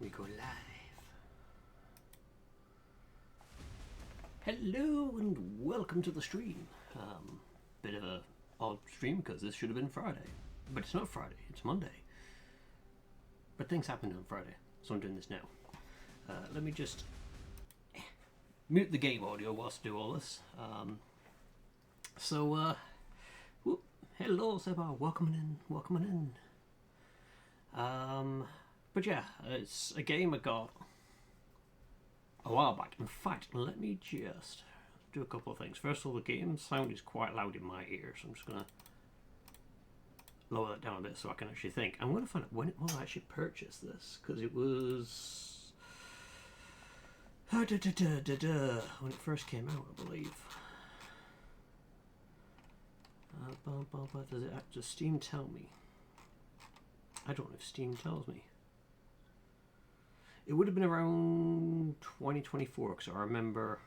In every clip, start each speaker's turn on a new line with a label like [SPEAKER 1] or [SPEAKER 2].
[SPEAKER 1] We go live. Hello and welcome to the stream. Bit of a odd stream because this should have been Friday, but it's not Friday. It's Monday. But things happened on Friday, so I'm doing this now. Let me just mute the game audio whilst I do all this. Hello, Seba. Welcome in. But yeah, it's a game I got a while back. In fact, let me just do a couple of things. First of all, the game sound is quite loud in my ears, so I'm just going to lower that down a bit so I can actually think. I'm going to find out when I actually purchased this, because it was when it first came out, I believe. Does Steam tell me? I don't know if Steam tells me. It would have been around 2024 because I remember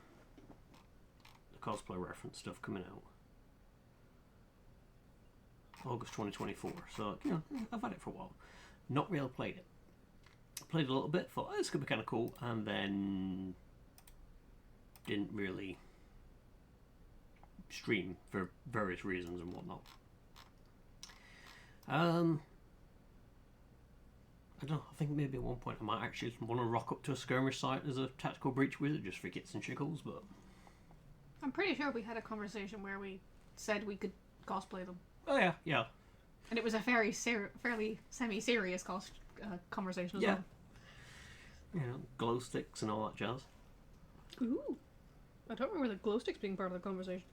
[SPEAKER 1] the cosplay reference stuff coming out. August 2024. So, you know, I've had it for a while. Not really played it. Played a little bit, thought this could be kind of cool, and then didn't really stream for various reasons and whatnot. I don't know, I think maybe at one point I might actually want to rock up to a skirmish site as a tactical breach wizard just for kits and shickles, but
[SPEAKER 2] I'm pretty sure we had a conversation where we said we could cosplay them.
[SPEAKER 1] oh yeah.
[SPEAKER 2] And it was a fairly semi-serious conversation as
[SPEAKER 1] Yeah.
[SPEAKER 2] well.
[SPEAKER 1] You know, glow sticks and all that jazz.
[SPEAKER 2] Ooh. I don't remember the glow sticks being part of the conversation.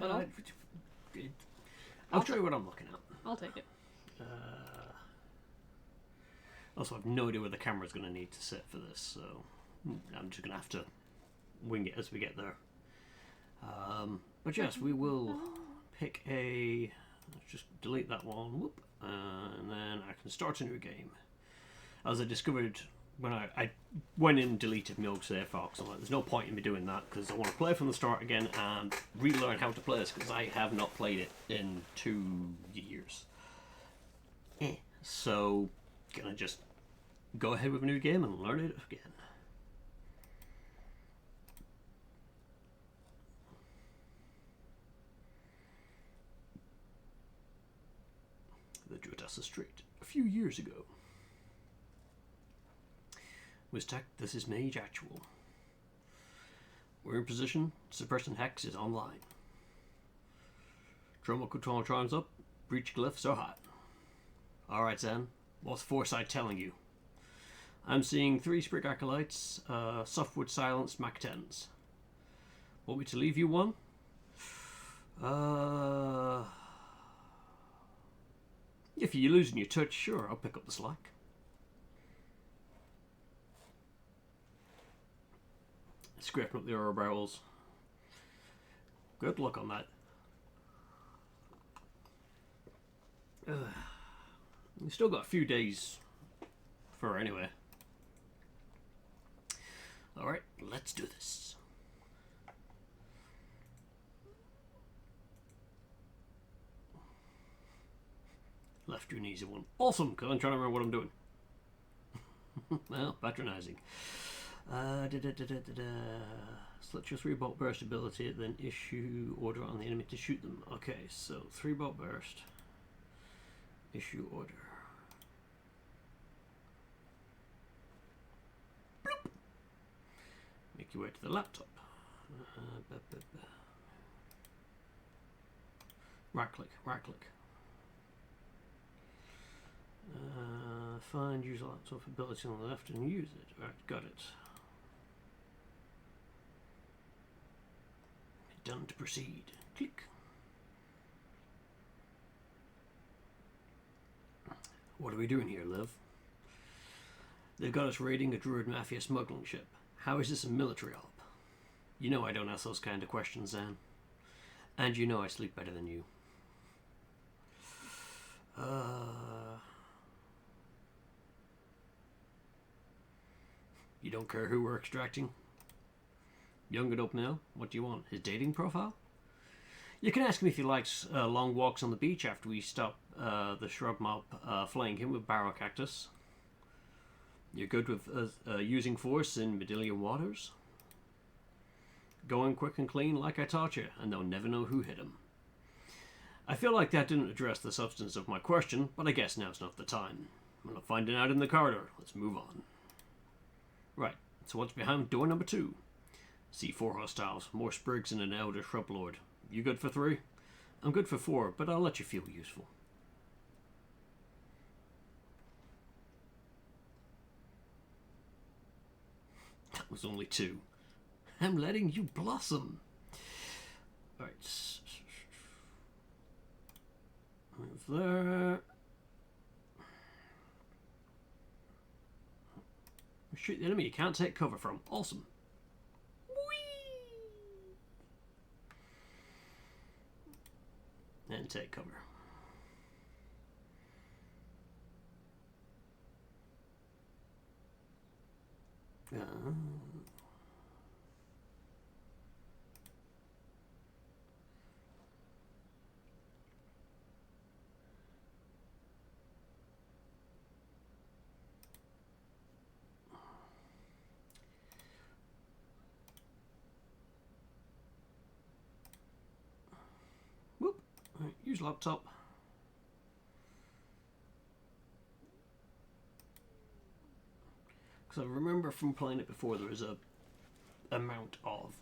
[SPEAKER 1] I'll show you what I'm looking at.
[SPEAKER 2] I'll take it.
[SPEAKER 1] Also, I've no idea where the camera's going to need to sit for this, so I'm just going to have to wing it as we get there. But yes, we will pick a... Let's just delete that one, whoop, and then I can start a new game. As I discovered when I went in and deleted my old save file, I'm like, there's no point in me doing that because I want to play from the start again and relearn how to play this because I have not played it in 2 years. So, gonna just go ahead with a new game and learn it again. The Jotassa Strait, a few years ago. This is Mage Actual. We're in position. Suppressing Hex is online. Trauma control trials up. Breach glyphs are hot. Alright, Zen. What's Foresight telling you? I'm seeing 3 Sprig Acolytes, Softwood Silenced Mac 10s. Want me to leave you one? If you're losing your touch, sure, I'll pick up the slack. Scraping up the ore barrels. Good luck on that. We've still got a few days for her anyway. Alright, let's do this. Left you an easy one. Awesome, because I'm trying to remember what I'm doing. Well, patronizing. Select your 3 bolt burst ability, then issue order on the enemy to shoot them. Okay, so 3 bolt burst. Issue order. Bloop. Make your way to the laptop. Right click. Find use laptop ability on the left and use it. Right, got it. Done to proceed. Click. What are we doing here, Liv? They've got us raiding a Druid Mafia smuggling ship. How is this a military op? You know I don't ask those kind of questions, Zan. And you know I sleep better than you. You don't care who we're extracting? Young and up now. What do you want? His dating profile? You can ask him if he likes long walks on the beach after we stop the shrub mob flaying him with barrel cactus. You're good with using force in Medillion waters? Going quick and clean like I taught you, and they'll never know who hit him. I feel like that didn't address the substance of my question, but I guess now's not the time. I'm not finding out in the corridor. Let's move on. Right, so what's behind door number 2? See 4 hostiles, more sprigs and an elder shrub lord. You good for 3? I'm good for 4, but I'll let you feel useful. That was only 2. I'm letting you blossom. Alright. Move there. Shoot the enemy you can't take cover from. Awesome. Whee! And take cover. Whoop. Right, use laptop. Because I remember from playing it before, there was a amount of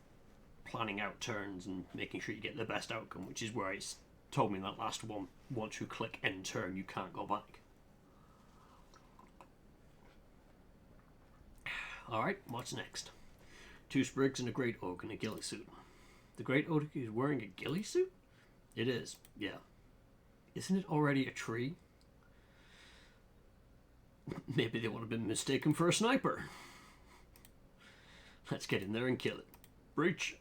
[SPEAKER 1] planning out turns and making sure you get the best outcome, which is where it's told me in that last one, once you click end turn, you can't go back. Alright, what's next? 2 sprigs and a great oak in a ghillie suit. The great oak is wearing a ghillie suit? It is, yeah. Isn't it already a tree? Maybe they would have been mistaken for a sniper. Let's get in there and kill it. Breach.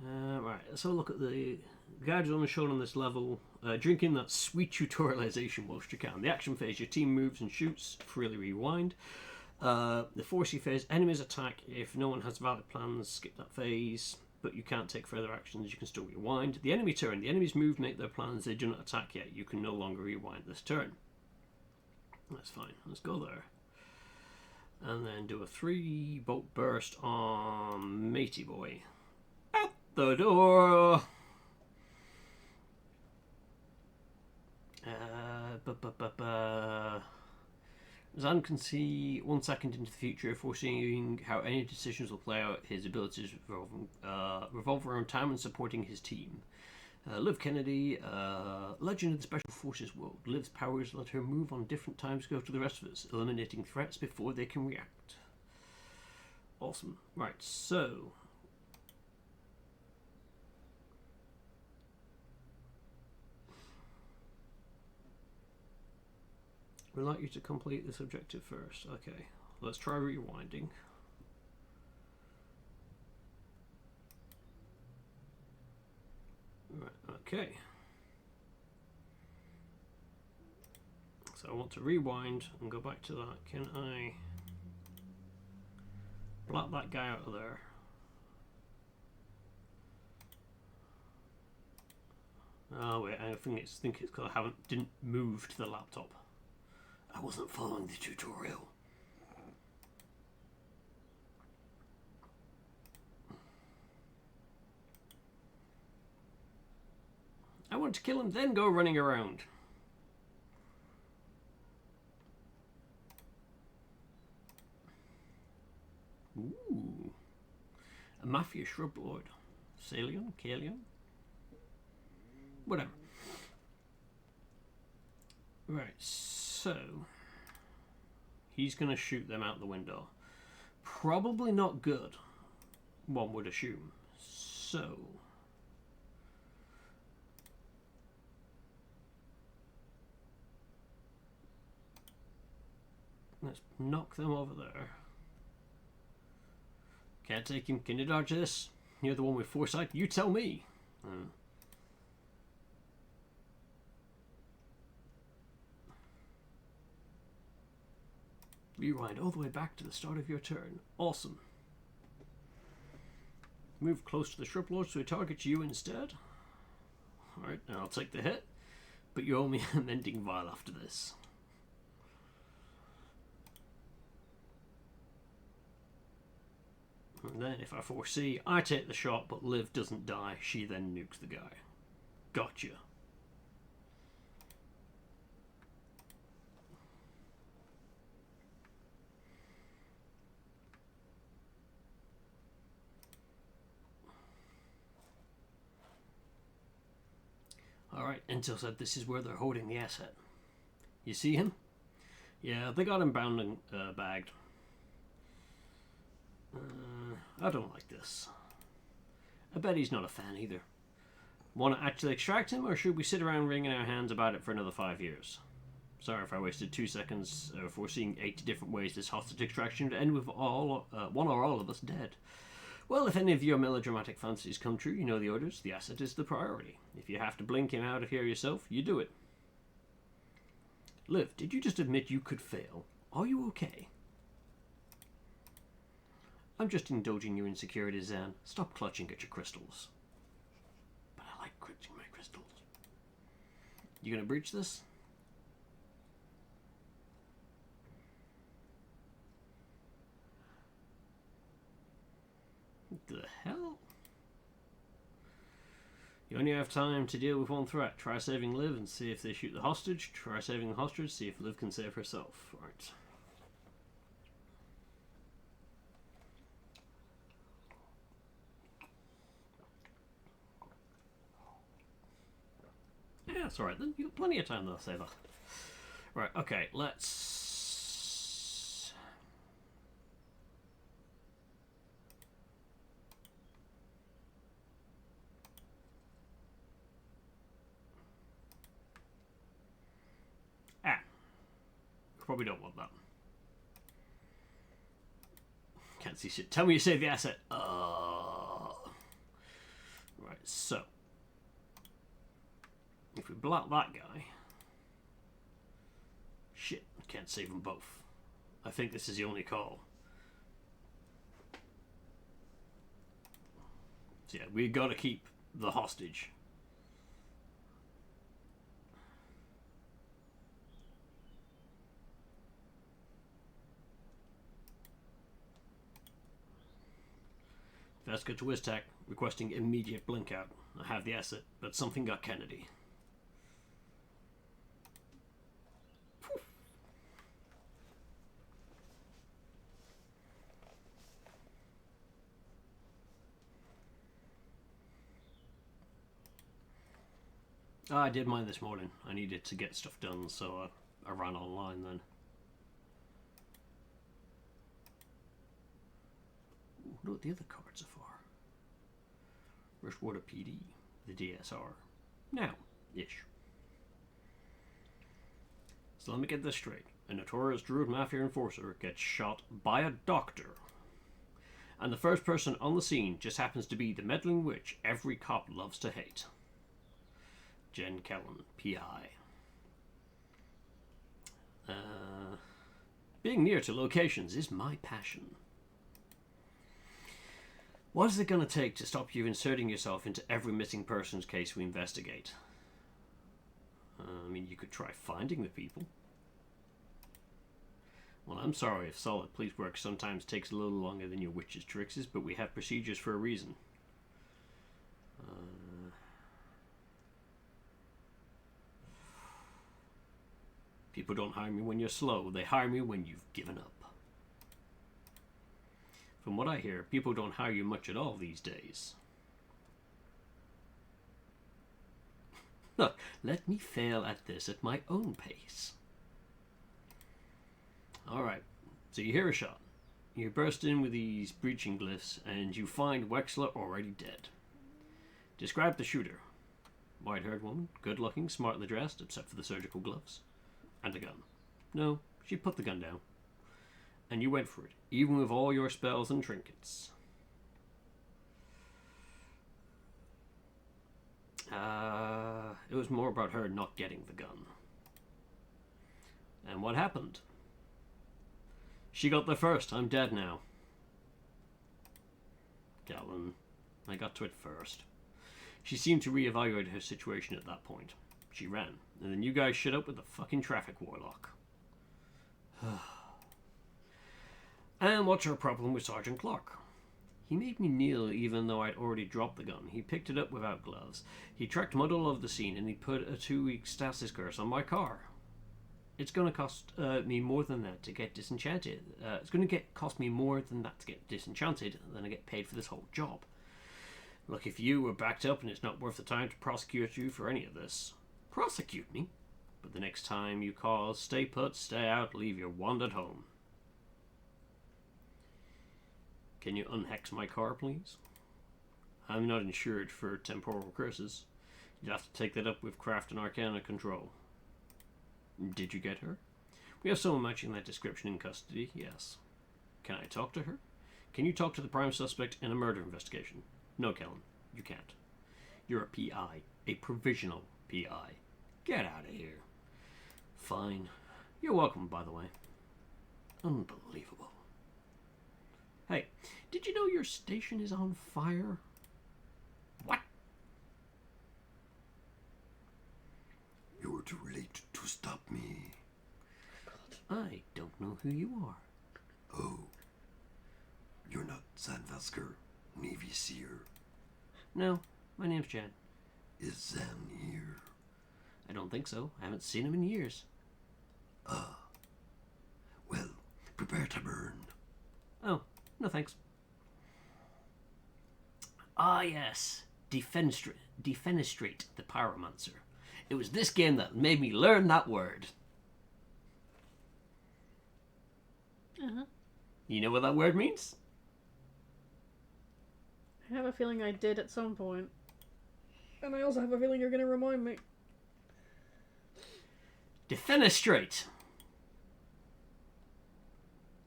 [SPEAKER 1] Right, let's have a look at the guides only shown on this level. Drink in that sweet tutorialization whilst you can. The action phase, your team moves and shoots. Freely rewind. The forcey phase, enemies attack. If no one has valid plans, skip that phase. But you can't take further actions, you can still rewind. The enemy turn, the enemies move, make their plans, they do not attack yet. You can no longer rewind this turn. That's fine, let's go there. And then do a 3-bolt burst on Matey Boy. Out the door! Zan can see 1 second into the future, foreseeing how any decisions will play out. His abilities revolve around time and supporting his team. Liv Kennedy, legend of the Special Forces world. Liv's powers let her move on different timescales to the rest of us, eliminating threats before they can react. Awesome. Right, so... we'd like you to complete this objective first. Okay, let's try rewinding. Right, okay. So I want to rewind and go back to that. Can I blot that guy out of there? Oh wait, I think it's because I didn't move to the laptop. I wasn't following the tutorial. I want to kill him, then go running around. Ooh. A Mafia Shrub Lord. Salion? Kalion? Whatever. Right, so... he's going to shoot them out the window. Probably not good, one would assume. So... let's knock them over there. Can't take him. Can you dodge this? You're the one with foresight. You tell me. Rewind all the way back to the start of your turn. Awesome. Move close to the shrub lord so he targets you instead. Alright, and I'll take the hit. But you owe me a mending vial after this. And then if I foresee, I take the shot but Liv doesn't die, she then nukes the guy. Gotcha. Alright, Intel said this is where they're holding the asset. You see him? Yeah, they got him bound and bagged. I don't like this. I bet he's not a fan either. Want to actually extract him, or should we sit around wringing our hands about it for another 5 years? Sorry if I wasted 2 seconds foreseeing 80 different ways this hostage extraction would end with one or all of us dead. Well, if any of your melodramatic fantasies come true, you know the orders. The asset is the priority. If you have to blink him out of here yourself, you do it. Liv, did you just admit you could fail? Are you okay? I'm just indulging your insecurities, Zan. Stop clutching at your crystals. But I like clutching my crystals. You gonna breach this? What the hell? You only have time to deal with one threat. Try saving Liv and see if they shoot the hostage. Try saving the hostage, see if Liv can save herself. Right. Yeah, it's alright then. You've got plenty of time to save that. Right, okay, let's... Probably don't want that. Can't see shit. Tell me you saved the asset. Right, so. If we block that guy. Shit, can't save them both. I think this is the only call. So yeah, we gotta keep the hostage. Veska to Wiztech, requesting immediate blink out. I have the asset, but something got Kennedy. I did mine this morning. I needed to get stuff done, so I ran online then. Ooh, no, the other cards are for. Rushwater PD, the DSR. Now, ish. So let me get this straight. A notorious Druid Mafia enforcer gets shot by a doctor. And the first person on the scene just happens to be the meddling witch every cop loves to hate. Jen Kellen, PI. Being near to locations is my passion. What is it going to take to stop you inserting yourself into every missing person's case we investigate? I mean, you could try finding the people. Well, I'm sorry if solid police work sometimes takes a little longer than your witch's tricks is, but we have procedures for a reason. People don't hire me when you're slow. They hire me when you've given up. From what I hear, people don't hire you much at all these days. Look, let me fail at this at my own pace. Alright, so you hear a shot. You burst in with these breaching glyphs, and you find Wexler already dead. Describe the shooter. White-haired woman, good-looking, smartly dressed, except for the surgical gloves. And a gun. No, she put the gun down. And you went for it, even with all your spells and trinkets. It was more about her not getting the gun. And what happened? She got there first. I'm dead now. Galen. I got to it first. She seemed to reevaluate her situation at that point. She ran, and then you guys showed up with the fucking traffic warlock. And what's your problem with Sergeant Clark? He made me kneel even though I'd already dropped the gun. He picked it up without gloves. He tracked mud all over the scene, and he put a 2-week stasis curse on my car. It's going to cost me more than that to get disenchanted. It's going to cost me more than that to get disenchanted than I get paid for this whole job. Look, if you were backed up and it's not worth the time to prosecute you for any of this, prosecute me. But the next time you call, stay put, stay out, leave your wand at home. Can you unhex my car, please? I'm not insured for temporal curses. You'd have to take that up with Craft and Arcana Control. Did you get her? We have someone matching that description in custody, yes. Can I talk to her? Can you talk to the prime suspect in a murder investigation? No, Kellen, you can't. You're a PI, a provisional PI. Get out of here. Fine. You're welcome, by the way. Unbelievable. Hey, did you know your station is on fire? What?
[SPEAKER 3] You're too late to stop me.
[SPEAKER 1] I don't know who you are.
[SPEAKER 3] Oh. You're not Zanvasker, Navy Seer.
[SPEAKER 1] No, my name's Jan.
[SPEAKER 3] Is Zan here?
[SPEAKER 1] I don't think so. I haven't seen him in years.
[SPEAKER 3] Well, prepare to burn.
[SPEAKER 1] Oh, no thanks. Ah, yes. Defenestrate the Pyromancer. It was this game that made me learn that word.
[SPEAKER 2] Uh-huh.
[SPEAKER 1] You know what that word means?
[SPEAKER 2] I have a feeling I did at some point. And I also have a feeling you're going to remind me.
[SPEAKER 1] Defenestrate.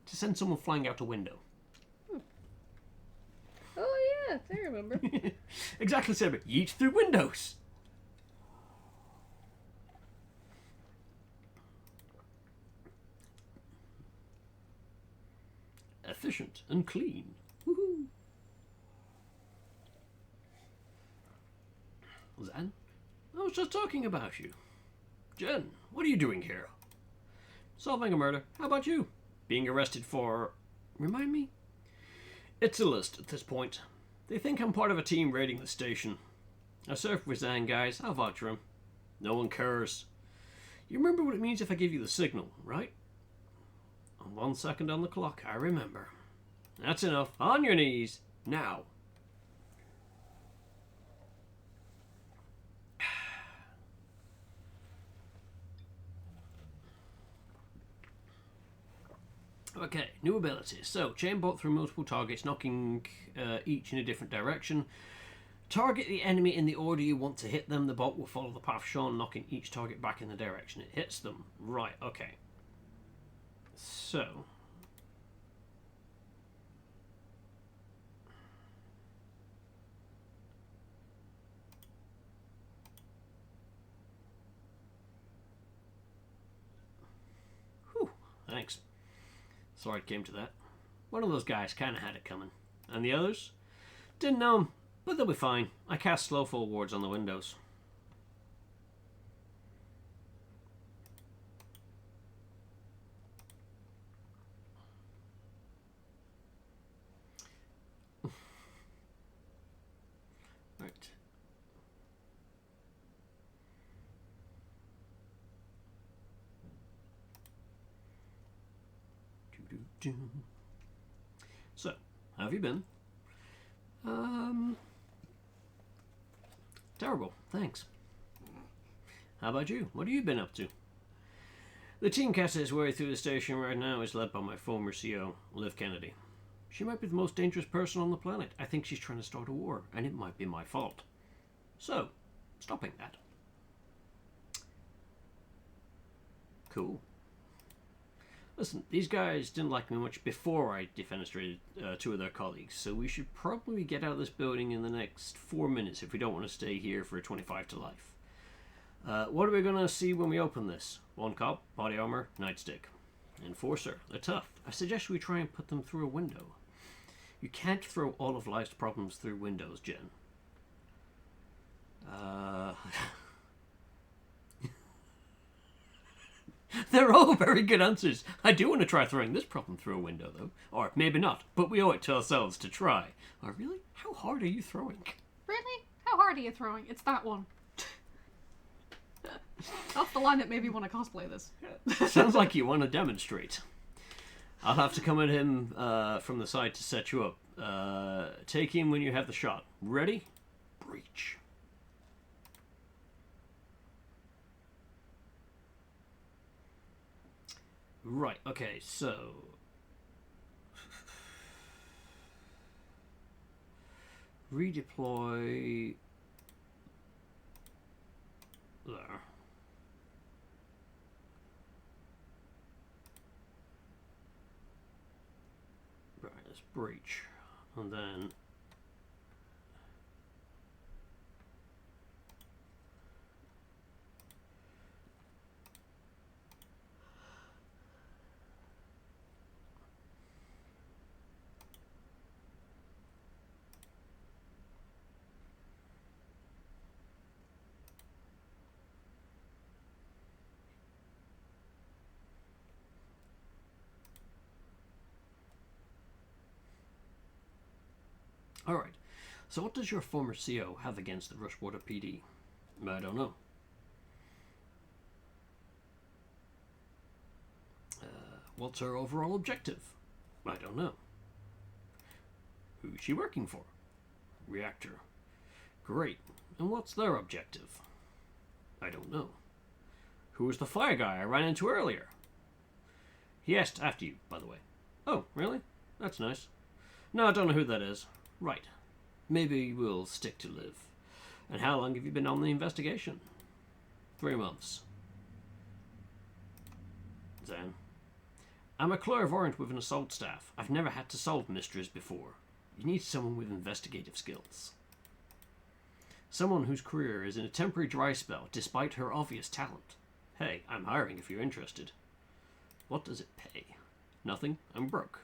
[SPEAKER 1] To send someone flying out a window.
[SPEAKER 2] Oh yeah, I remember.
[SPEAKER 1] Exactly the same. Yeet through windows. Efficient and clean. Woohoo. Zan? I was just talking about you. Jen, what are you doing here? Solving a murder. How about you? Being arrested for... Remind me? It's a list at this point. They think I'm part of a team raiding the station. I surf with Zan, guys. I'll vouch for him. No one cares. You remember what it means if I give you the signal, right? 1 second on the clock, I remember. That's enough. On your knees. Now. Okay, new abilities. So, chain bolt through multiple targets, knocking each in a different direction. Target the enemy in the order you want to hit them. The bolt will follow the path shown, knocking each target back in the direction it hits them. Right, okay. So... Whew, thanks. Sorry it came to that. One of those guys kind of had it coming. And the others? Didn't know them, but they'll be fine. I cast slow fall wards on the windows. Right. So, how have you been? Terrible, thanks. How about you? What have you been up to? The team casting its way through the station right now is led by my former CO, Liv Kennedy. She might be the most dangerous person on the planet. I think she's trying to start a war, and it might be my fault. So, stopping that. Cool. Listen, these guys didn't like me much before I defenestrated 2 of their colleagues, so we should probably get out of this building in the next 4 minutes if we don't want to stay here for a 25 to life. What are we going to see when we open this? 1 cop, body armor, nightstick. Enforcer, they're tough. I suggest we try and put them through a window. You can't throw all of life's problems through windows, Jen. They're all very good answers. I do want to try throwing this problem through a window, though. Or maybe not, but we owe it to ourselves to try. Oh, really? How hard are you throwing?
[SPEAKER 2] Really? How hard are you throwing? It's that one. That's the line that made me want to cosplay this.
[SPEAKER 1] Sounds like you want to demonstrate. I'll have to come at him from the side to set you up. Take him when you have the shot. Ready? Breach. Right, okay, so... redeploy... there. Right, let's breach. And then... Alright, so what does your former CO have against the Rushwater PD? I don't know. What's her overall objective? I don't know. Who's she working for? Reactor. Great. And what's their objective? I don't know. Who was the fire guy I ran into earlier? He asked after you, by the way. Oh, really? That's nice. No, I don't know who that is. Right. Maybe we'll stick to Liv. And how long have you been on the investigation? 3 months. Zan. I'm a clairvoyant with an assault staff. I've never had to solve mysteries before. You need someone with investigative skills. Someone whose career is in a temporary dry spell despite her obvious talent. Hey, I'm hiring if you're interested. What does it pay? Nothing. I'm broke.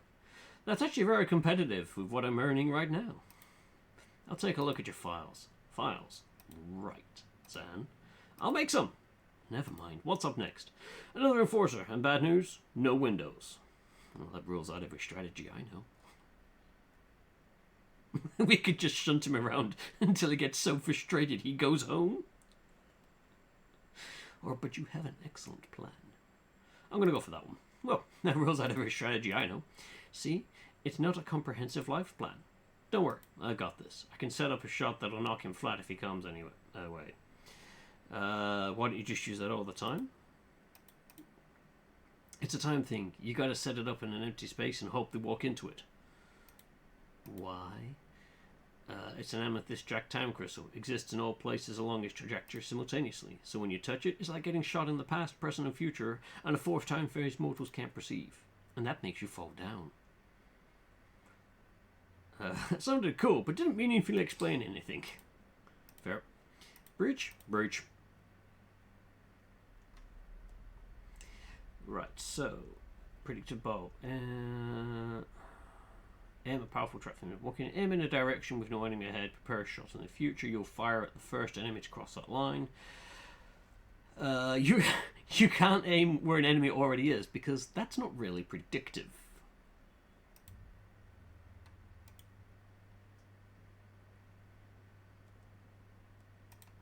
[SPEAKER 1] That's actually very competitive with what I'm earning right now. I'll take a look at your files. Files? Right, Zan. I'll make some. Never mind. What's up next? Another enforcer. And bad news? No windows. Well, that rules out every strategy I know. We could just shunt him around until he gets so frustrated he goes home. But you have an excellent plan. I'm going to go for that one. Well, that rules out every strategy I know. See? It's not a comprehensive life plan. Don't worry, I got this. I can set up a shot that'll knock him flat if he comes anyway. Why don't you just use that all the time? It's a time thing. You gotta set it up in an empty space and hope they walk into it. Why? It's an amethyst jack time crystal. Exists in all places along its trajectory simultaneously. So when you touch it, it's like getting shot in the past, present, and future, and a fourth time phase mortals can't perceive. And that makes you fall down. That sounded cool, but didn't meaningfully explain anything. Fair. Breach? Breach. Right, so... predictable. Aim a powerful trap from walking. Aim in a direction with no enemy ahead. Prepare a shot in the future. You'll fire at the first enemy to cross that line. You can't aim where an enemy already is, because that's not really predictive.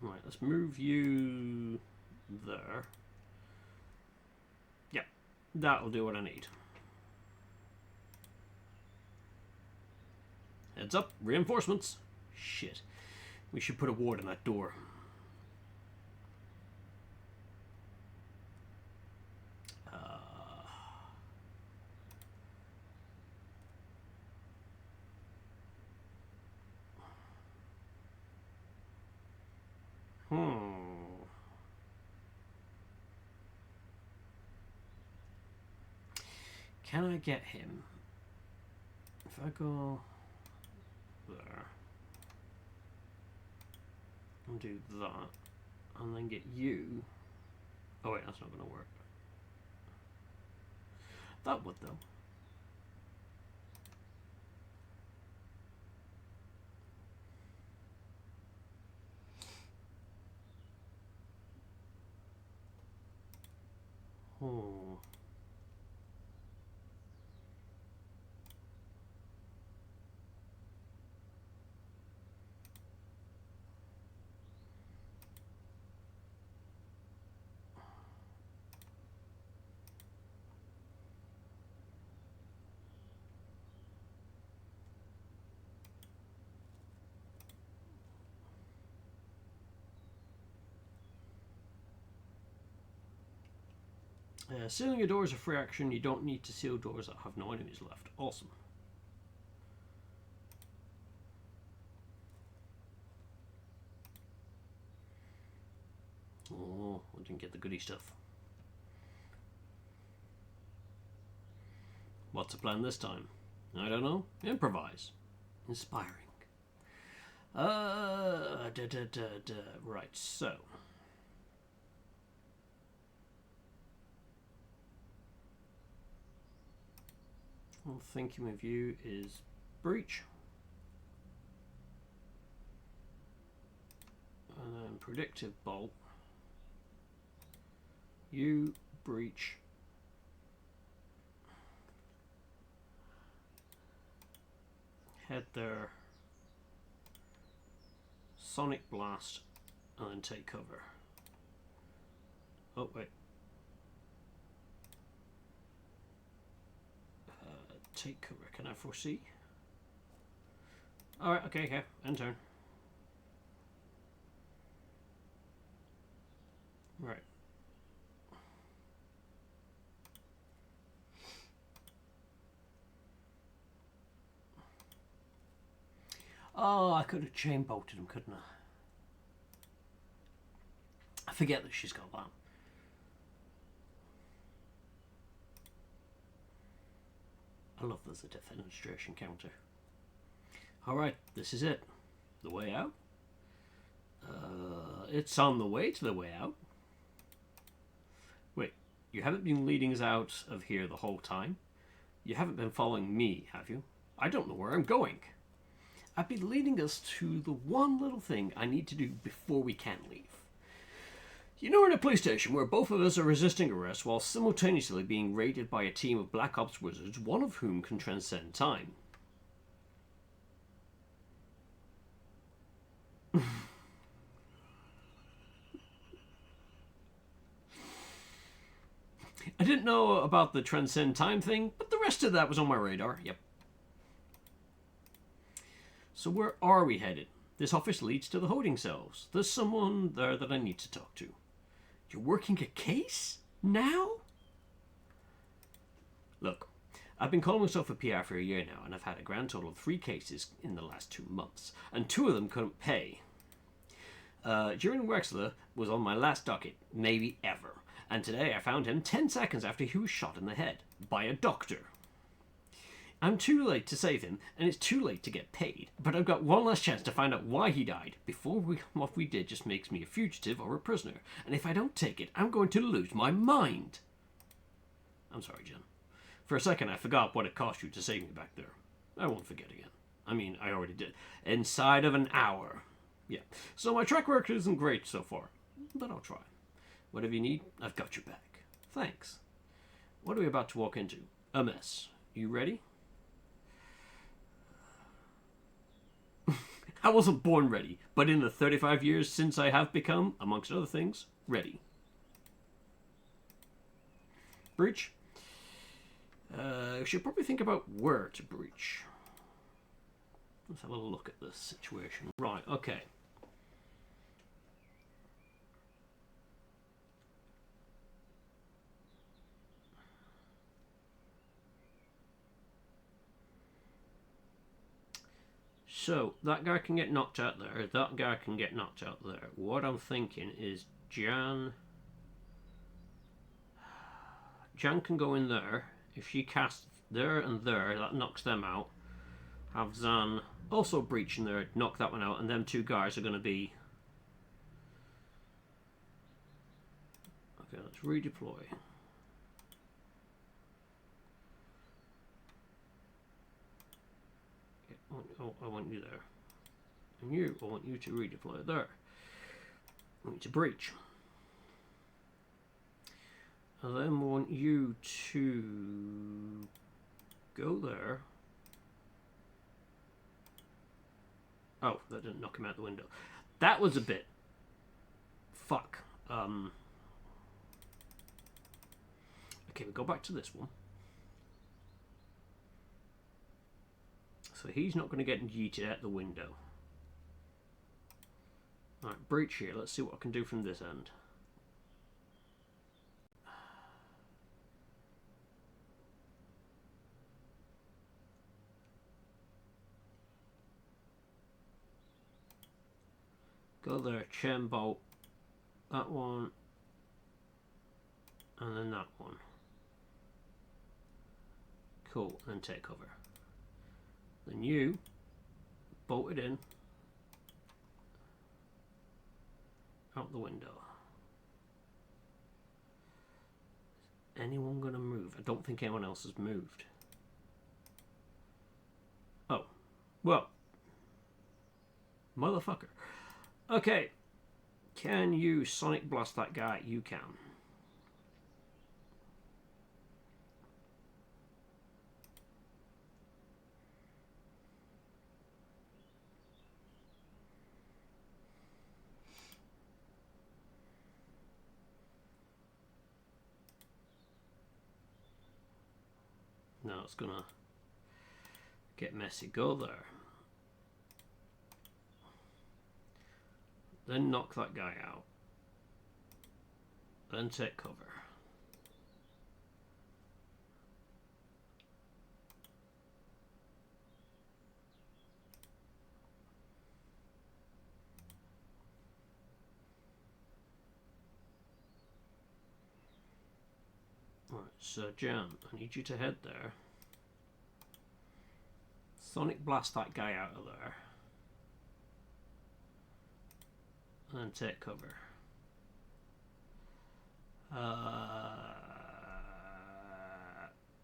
[SPEAKER 1] Right, let's move you there. Yep, that'll do what I need. Heads up, reinforcements. Shit, we should put a ward on that door. Can I get him? If I go there and do that, and then get you. Oh wait, that's not going to work. That would though. Sealing your doors is a free action. You don't need to seal doors that have no enemies left. Awesome. Oh, I didn't get the goodie stuff. What's the plan this time? I don't know. Improvise. Inspiring. Right, so. What I'm thinking of you is Breach. And then Predictive Bolt. You, Breach. Head there. Sonic Blast. And then take cover. Oh, wait. Take cover. Can I foresee? Alright, okay, yeah. End turn. Right. Oh, I could have chain bolted him, couldn't I? I forget that she's got that. I love there's a defenestration counter. Alright, this is it. The way out? It's on the way to the way out. Wait, you haven't been leading us out of here the whole time? You haven't been following me, have you? I don't know where I'm going. I've been leading us to the one little thing I need to do before we can leave. You know, we're in a police station where both of us are resisting arrest while simultaneously being raided by a team of Black Ops wizards, one of whom can transcend time. I didn't know about the transcend time thing, but the rest of that was on my radar. Yep. So where are we headed? This office leads to the holding cells. There's someone there that I need to talk to. You're working a case? Now? Look, I've been calling myself a PR for a year now, and I've had a grand total of 3 cases in the last 2 months, and 2 of them couldn't pay. During Wexler was on my last docket, maybe ever, and today I found him 10 seconds after he was shot in the head by a doctor. I'm too late to save him, and it's too late to get paid, but I've got one last chance to find out why he died before what we did just makes me a fugitive or a prisoner, and if I don't take it, I'm going to lose my mind. I'm sorry, Jen. For a second, I forgot what it cost you to save me back there. I won't forget again. I mean, I already did. Inside of an hour. Yeah, so my track record isn't great so far, but I'll try. Whatever you need, I've got your back. Thanks. What are we about to walk into? A mess. You ready? I wasn't born ready, but in the 35 years since I have become, amongst other things, ready. Breach? We should probably think about where to breach. Let's have a look at this situation. Right, okay. So, that guy can get knocked out there, that guy can get knocked out there. What I'm thinking is Jan can go in there. If she casts there and there, that knocks them out. Have Zan also breach in there, knock that one out, and them 2 guys are going to be... Okay, let's redeploy. I want you there. And you, I want you to redeploy there. I want you to breach. I then want you to go there. Oh, that didn't knock him out the window. That was a bit... Fuck. Okay, we go back to this one. So he's not going to get yeeted out the window. Alright, breach here. Let's see what I can do from this end. Go there, chain bolt. That one. And then that one. Cool, and take cover. Then you bolt it in. Out the window. Is anyone gonna move? I don't think anyone else has moved. Oh. Well. Motherfucker. Okay. Can you Sonic Blast that guy? You can. Now it's gonna get messy. Go there. Then knock that guy out. Then take cover. Right, so Jan, I need you to head there. Sonic Blast that guy out of there. And take cover.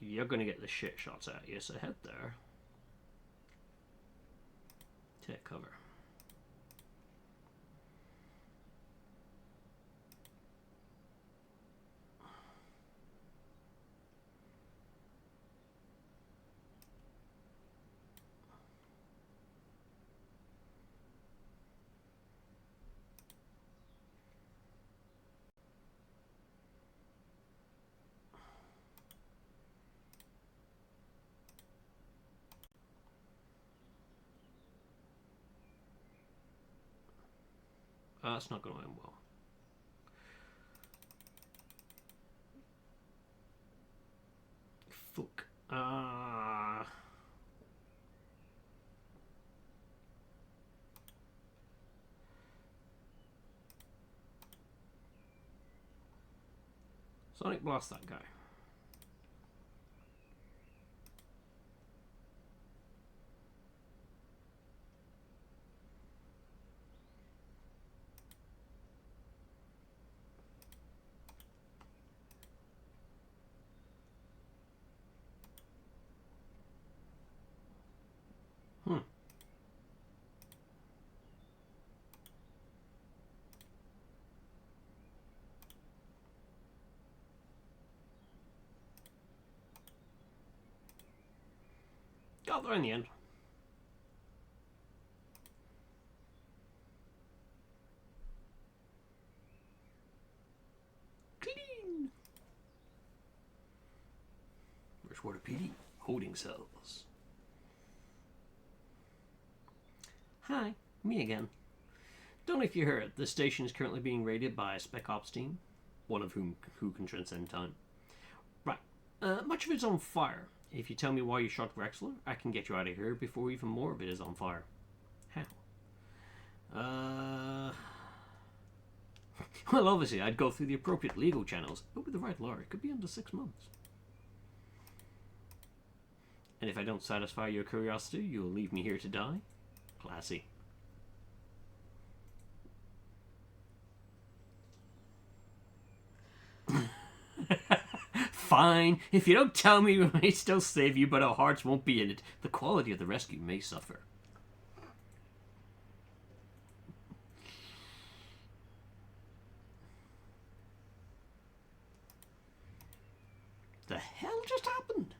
[SPEAKER 1] You're going to get the shit shots at you, so head there. Take cover. That's not going to end well. Fuck. Sonic Blast that guy. Got there in the end. Clean. Freshwater PD holding cells. Hi, me again. Don't know if you heard, the station is currently being raided by a Spec Ops team, one of who can transcend time. Right, much of it's on fire. If you tell me why you shot Drexler, I can get you out of here before even more of it is on fire. How? Well, obviously, I'd go through the appropriate legal channels, but with the right lawyer, it could be under 6 months. And if I don't satisfy your curiosity, you'll leave me here to die? Classy. Fine. If you don't tell me, we may still save you, but our hearts won't be in it. The quality of the rescue may suffer. The hell just happened?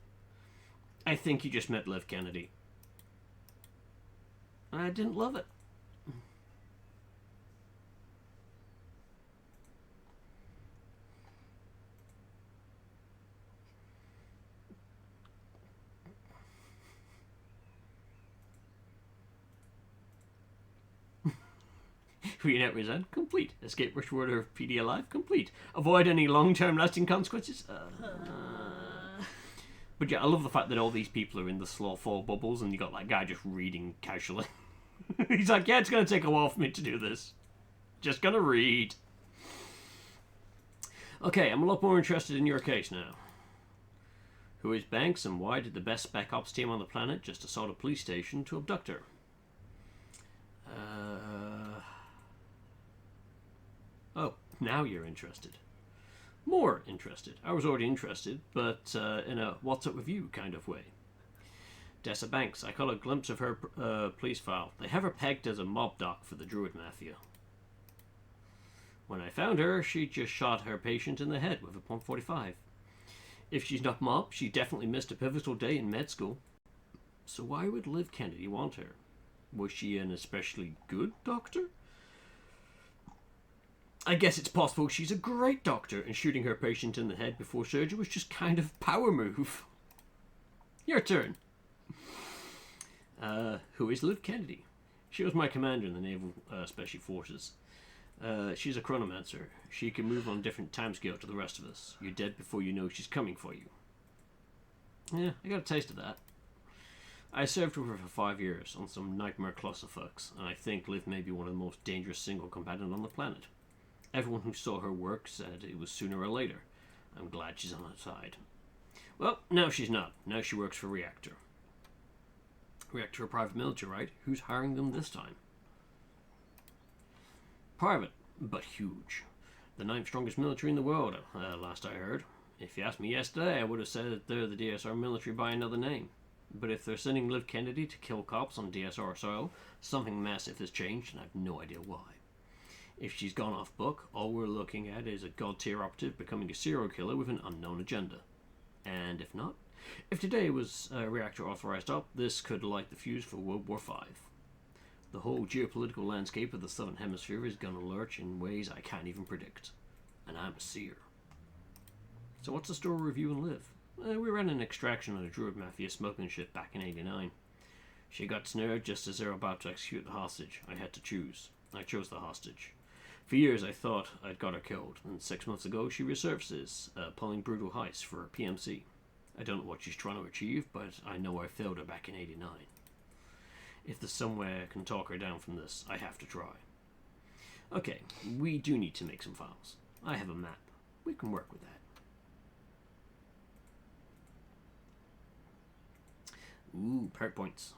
[SPEAKER 1] I think you just met Liv Kennedy. I didn't love it. Reunite resent? Complete. Escape Rushwater PD alive? Complete. Avoid any long-term lasting consequences? But yeah, I love the fact that all these people are in the slow fall bubbles and you got that guy just reading casually. He's like, yeah, it's going to take a while for me to do this. Just gonna read. Okay, I'm a lot more interested in your case now. Who is Banks, and why did the best spec ops team on the planet just assault a police station to abduct her? Oh, now you're interested. More interested. I was already interested, but in a what's up with you kind of way. Dessa Banks, I caught a glimpse of her police file. They have her pegged as a mob doc for the Druid Mafia. When I found her, she just shot her patient in the head with a .45. If she's not mob, she definitely missed a pivotal day in med school. So why would Liv Kennedy want her? Was she an especially good doctor? I guess it's possible she's a great doctor, and shooting her patient in the head before surgery was just kind of power move. Your turn. Who is Liv Kennedy? She was my commander in the Naval Special Forces. She's a chronomancer. She can move on a different timescale to the rest of us. You're dead before you know she's coming for you. Yeah, I got a taste of that. I served with her for 5 years on some nightmare clusterfucks, and I think Liv may be one of the most dangerous single combatant on the planet. Everyone who saw her work said it was sooner or later. I'm glad she's on our side. Well, now she's not. Now she works for Reactor. Reactor are private military, right? Who's hiring them this time? Private, but huge. The 9th strongest military in the world, last I heard. If you asked me yesterday, I would have said that they're the DSR military by another name. But if they're sending Liv Kennedy to kill cops on DSR soil, something massive has changed, and I have no idea why. If she's gone off book, all we're looking at is a god-tier operative becoming a serial killer with an unknown agenda. And if not, if today was a Reactor authorized op, this could light the fuse for World War V. The whole geopolitical landscape of the Southern Hemisphere is going to lurch in ways I can't even predict. And I'm a seer. So what's the story with you and Liv? We ran an extraction on a Druid Mafia smuggling ship back in '89. She got snared just as they were about to execute the hostage. I had to choose. I chose the hostage. For years I thought I'd got her killed, and 6 months ago she resurfaces, pulling brutal heists for her PMC. I don't know what she's trying to achieve, but I know I failed her back in '89. If there's some way I can talk her down from this, I have to try. Okay, we do need to make some files. I have a map. We can work with that. Ooh, perk points.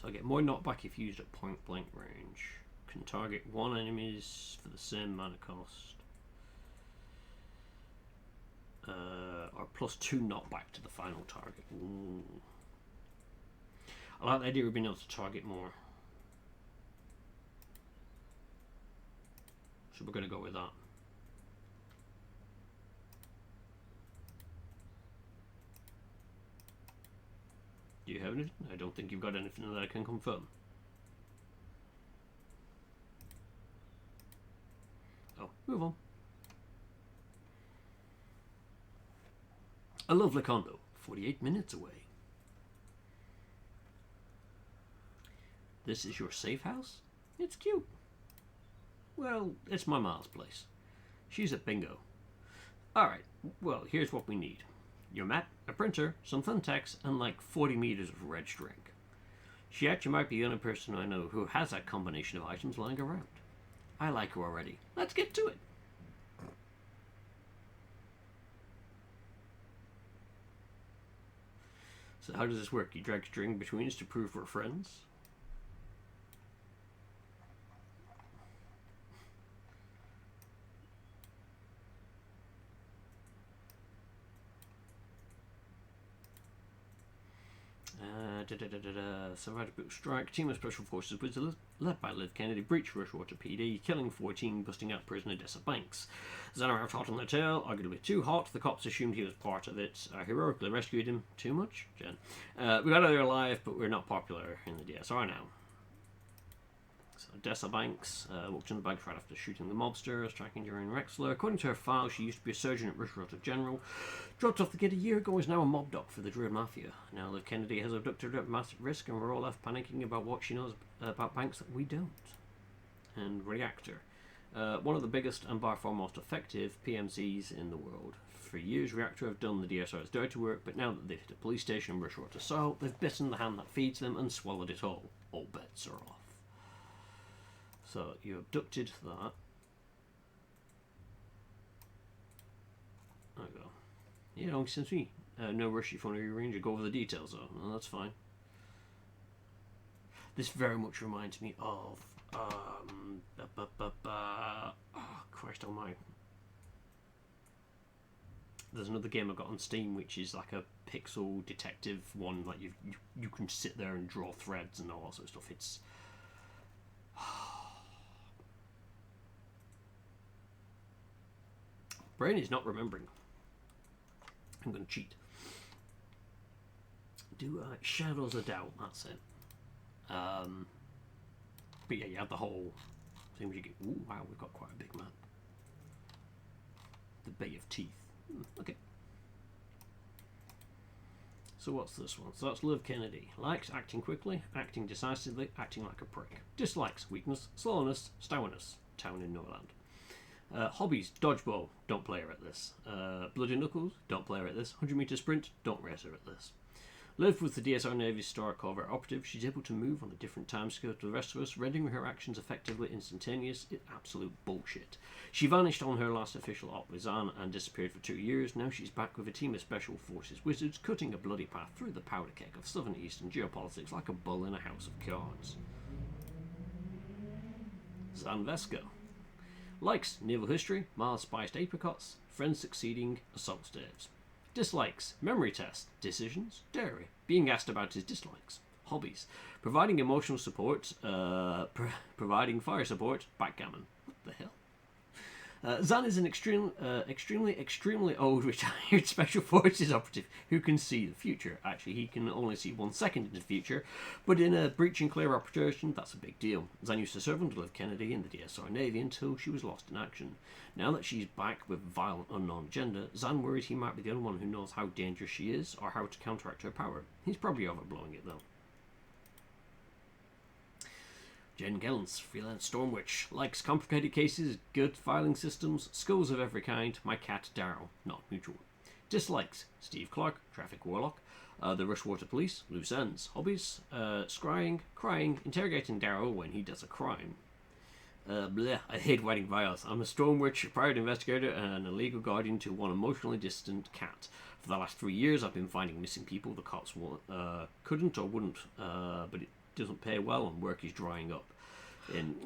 [SPEAKER 1] So I get more knockback if used at point blank range. Can target one enemies for the same mana cost. Or +2 knockback to the final target. Ooh. I like the idea of being able to target more. So we're going to go with that. Do you have anything? I don't think you've got anything that I can confirm. Oh, move on. A lovely condo, 48 minutes away. This is your safe house? It's cute. Well, it's my Ma's place. She's at bingo. Alright, well, here's what we need. Your map, a printer, some thumbtacks, and like 40 meters of red string. She actually might be the only person I know who has that combination of items lying around. I like her already. Let's get to it. So how does this work? You drag string between us to prove we're friends? Survived a brutal strike. Team of Special Forces was led by Liv Kennedy, breached Rushwater PD, killing 14, busting out prisoner Dessa Banks. Xana arrived hot on their tail, arguably too hot. The cops assumed he was part of it. Heroically rescued him. Too much, Jen? We got out of there alive, but we're not popular in the DSR now. So Dessa Banks walked in the bank right after shooting the mobsters, tracking during Rexler. According to her file, she used to be a surgeon at Rushwater General. Dropped off the gate a year ago, is now a mob doc for the Druid Mafia. Now Liv Kennedy has abducted her at massive risk, and we're all left panicking about what she knows about Banks that we don't. And Reactor. One of the biggest and by far most effective PMCs in the world. for years, Reactor have done the DSR's dirty work, but now that they've hit a police station and Rushwater soil, they've bitten the hand that feeds them and swallowed it all. All bets are off. So you abducted that. There we go. Yeah, long since me. No rush if you want to rearrange or go over the details though. No, that's fine. This very much reminds me of oh Christ almighty. There's another game I got on Steam which is like a pixel detective one, like you can sit there and draw threads and all that sort of stuff. It's brain is not remembering. I'm going to cheat. Do Shadows of Doubt, that's it. But yeah, you have the whole thing where you get, ooh, wow, we've got quite a big map. The Bay of Teeth. Okay. So what's this one? So that's Liv Kennedy. Likes acting quickly, acting decisively, acting like a prick. Dislikes weakness, slowness, stourness. Town in Norland. Hobbies, dodgeball, don't play her at this. Bloody Knuckles, don't play her at this. 100 meter sprint, don't race her at this. Liv was the DSR Navy's star covert operative. She's able to move on a different timescale to the rest of us, rendering her actions effectively instantaneous. It's absolute bullshit. She vanished on her last official op with Zahn and disappeared for 2 years. Now she's back with a team of special forces wizards, cutting a bloody path through the powder keg of southern eastern geopolitics like a bull in a house of cards. Zahn Vesco. Likes naval history, Mars spiced apricots, friends succeeding, assault staves. Dislikes, memory test, decisions, dairy, being asked about his dislikes. Hobbies, providing emotional support, providing fire support, backgammon. What the hell? Zahn is an extremely old retired Special Forces operative who can see the future. Actually, he can only see 1 second into the future, but in a breach and clear operation, that's a big deal. Zahn used to serve under Liv Kennedy in the DSR Navy until she was lost in action. Now that she's back with violent unknown agenda, Zahn worries he might be the only one who knows how dangerous she is or how to counteract her power. He's probably overblowing it though. Jen Gellens, freelance Stormwitch, likes complicated cases, good filing systems, skills of every kind, my cat Daryl, not mutual. Dislikes, Steve Clark, traffic warlock, the Rushwater Police, loose ends. Hobbies, scrying, crying, interrogating Daryl when he does a crime. Bleh, I hate writing vials. I'm a Stormwitch, a private investigator, and a legal guardian to one emotionally distant cat. For the last 3 years, I've been finding missing people the cops couldn't or wouldn't, but it doesn't pay well and work is drying up.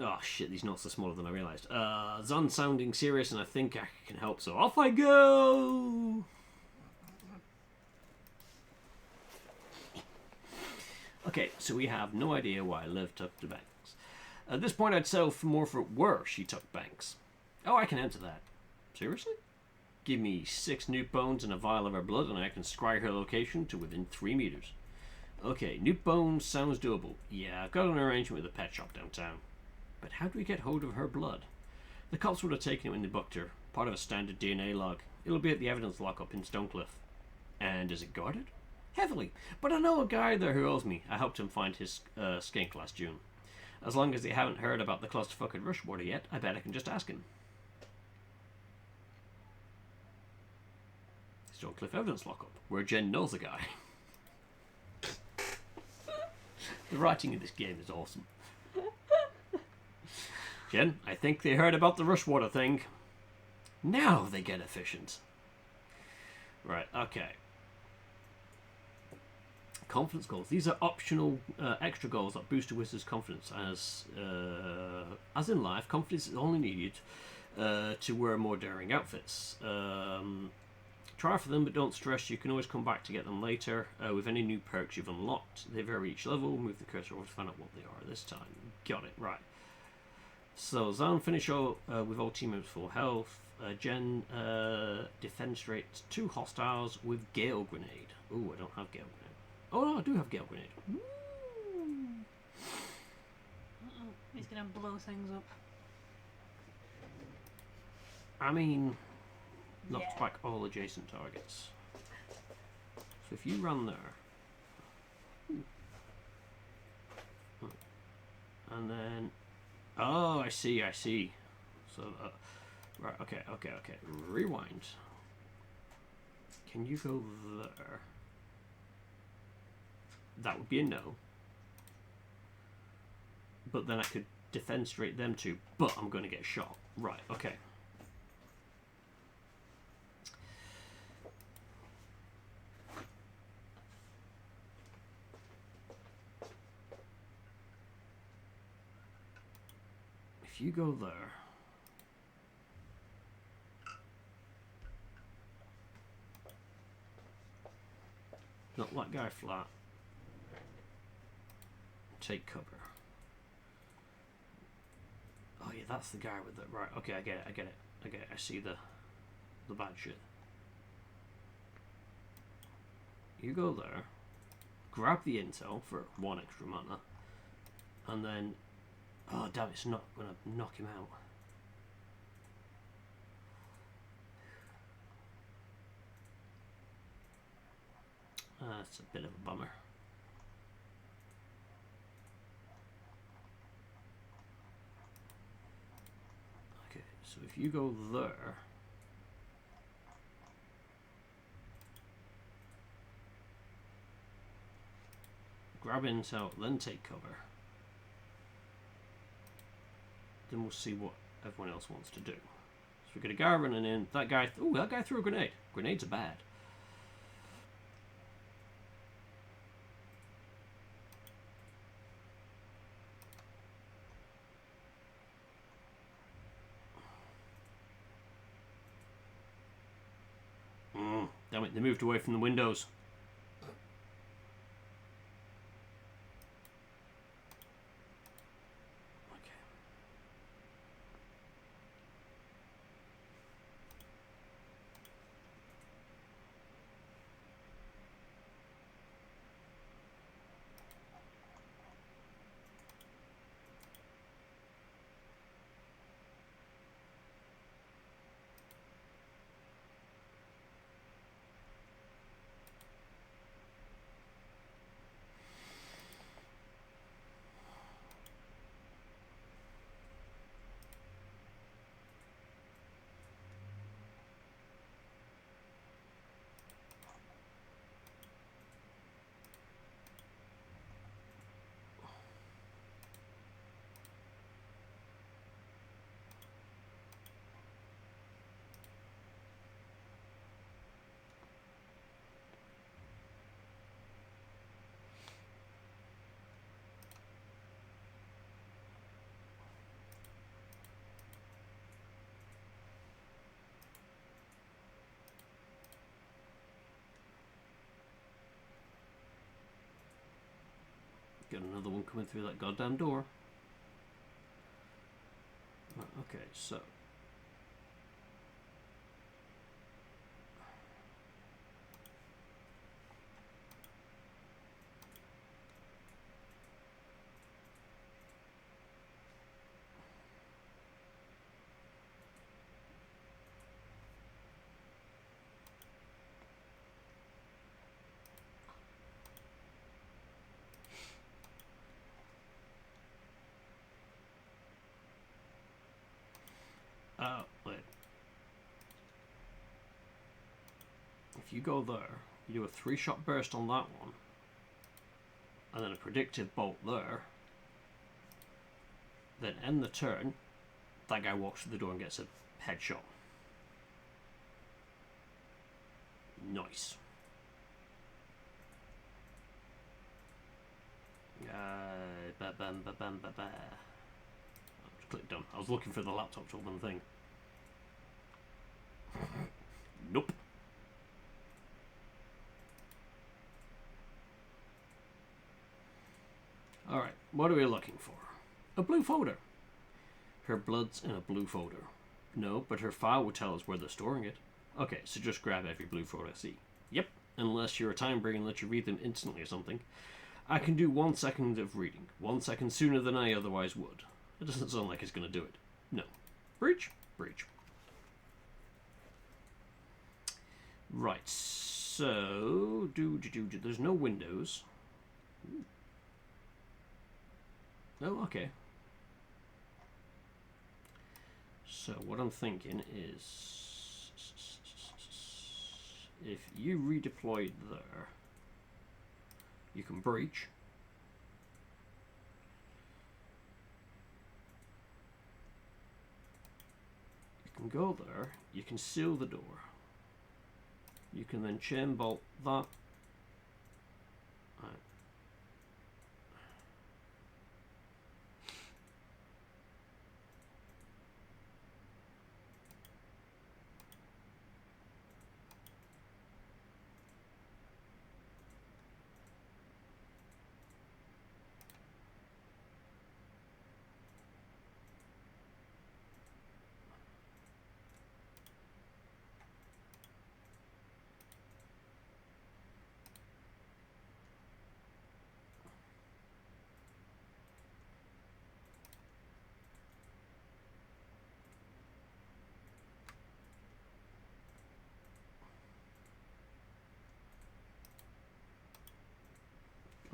[SPEAKER 1] Oh shit, these notes are smaller than I realised. Zahn sounding serious and I think I can help, so off I go! Okay, so we have no idea why Liv took the banks. At this point I'd sell for more for where she took banks. Oh, I can enter that. Seriously? Give me 6 nuke bones and a vial of her blood and I can scry her location to within 3 meters. Okay, nuke bones sounds doable. Yeah, I've got an arrangement with a pet shop downtown. But how do we get hold of her blood? The cops would have taken it when they booked her. Part of a standard DNA log. It'll be at the evidence lockup in Stonecliff. And is it guarded? Heavily. But I know a guy there who owes me. I helped him find his skink last June. As long as they haven't heard about the clusterfuck at Rushwater yet, I bet I can just ask him. Stonecliff evidence lockup, where Jen knows a guy. The writing in this game is awesome. Jen, I think they heard about the Rushwater thing. Now they get efficient. Right, okay. Confidence goals. These are optional extra goals that boost a wizard's confidence. As in life, confidence is only needed to wear more daring outfits. Try for them, but don't stress. You can always come back to get them later with any new perks you've unlocked. They vary each level. Move the cursor over to find out what they are this time. Got it, right. So, Zahn finish with all team members full health. Jen defenestrate 2 hostiles with Gale Grenade. Ooh, I don't have Gale Grenade. Oh no, I do have Gale Grenade.
[SPEAKER 2] He's gonna blow things up.
[SPEAKER 1] I mean... knocks back all adjacent targets. So if you run there, and then, oh, I see. So, right, okay. Rewind. Can you go there? That would be a no. But then I could defenestrate them too. But I'm going to get shot. Right, okay. If you go there... Not that guy flat. Take cover. Oh yeah, that's the guy with the... Right, okay, I get it. I see the bad shit. You go there. Grab the intel for 1 extra mana. And then... Oh damn, it's not going to knock him out. That's a bit of a bummer. Okay, so if you go there, grab intel, then take cover. Then we'll see what everyone else wants to do. So we got a guy running in. That guy, oh, that guy threw a grenade. Grenades are bad. Damn it, they moved away from the windows. Okay. Got another one coming through that goddamn door. Okay, so... wait. If you go there, you do a 3-shot burst on that one, and then a predictive bolt there, then end the turn, that guy walks through the door and gets a headshot. Nice. Just click done. I was looking for the laptop to open the thing. Nope. Alright, what are we looking for? A blue folder. Her blood's in a blue folder. No, but her file will tell us where they're storing it. Okay, so just grab every blue folder I see. Yep, unless you're a time bringer and let you read them instantly or something. I can do 1 second of reading. 1 second sooner than I otherwise would. It doesn't sound like it's going to do it. No. Breach? Breach. Right, so... There's no windows. Oh, okay. So what I'm thinking is... if you redeploy there, you can breach. You can go there. You can seal the door. You can then chain bolt that. Right.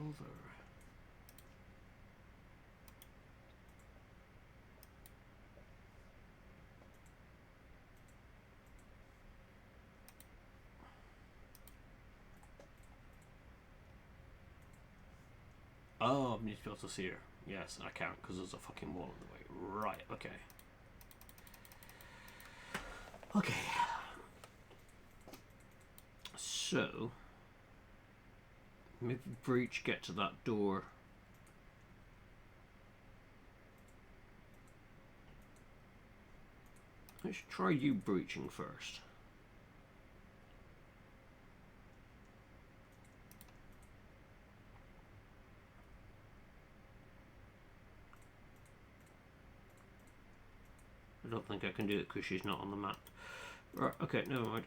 [SPEAKER 1] Over. Oh, I need to be able to see her. Yes, I can't because there's a fucking wall in the way. Right, okay. Okay. So, maybe breach, get to that door. Let's try you breaching first. I don't think I can do it because she's not on the map. Right, okay, never mind.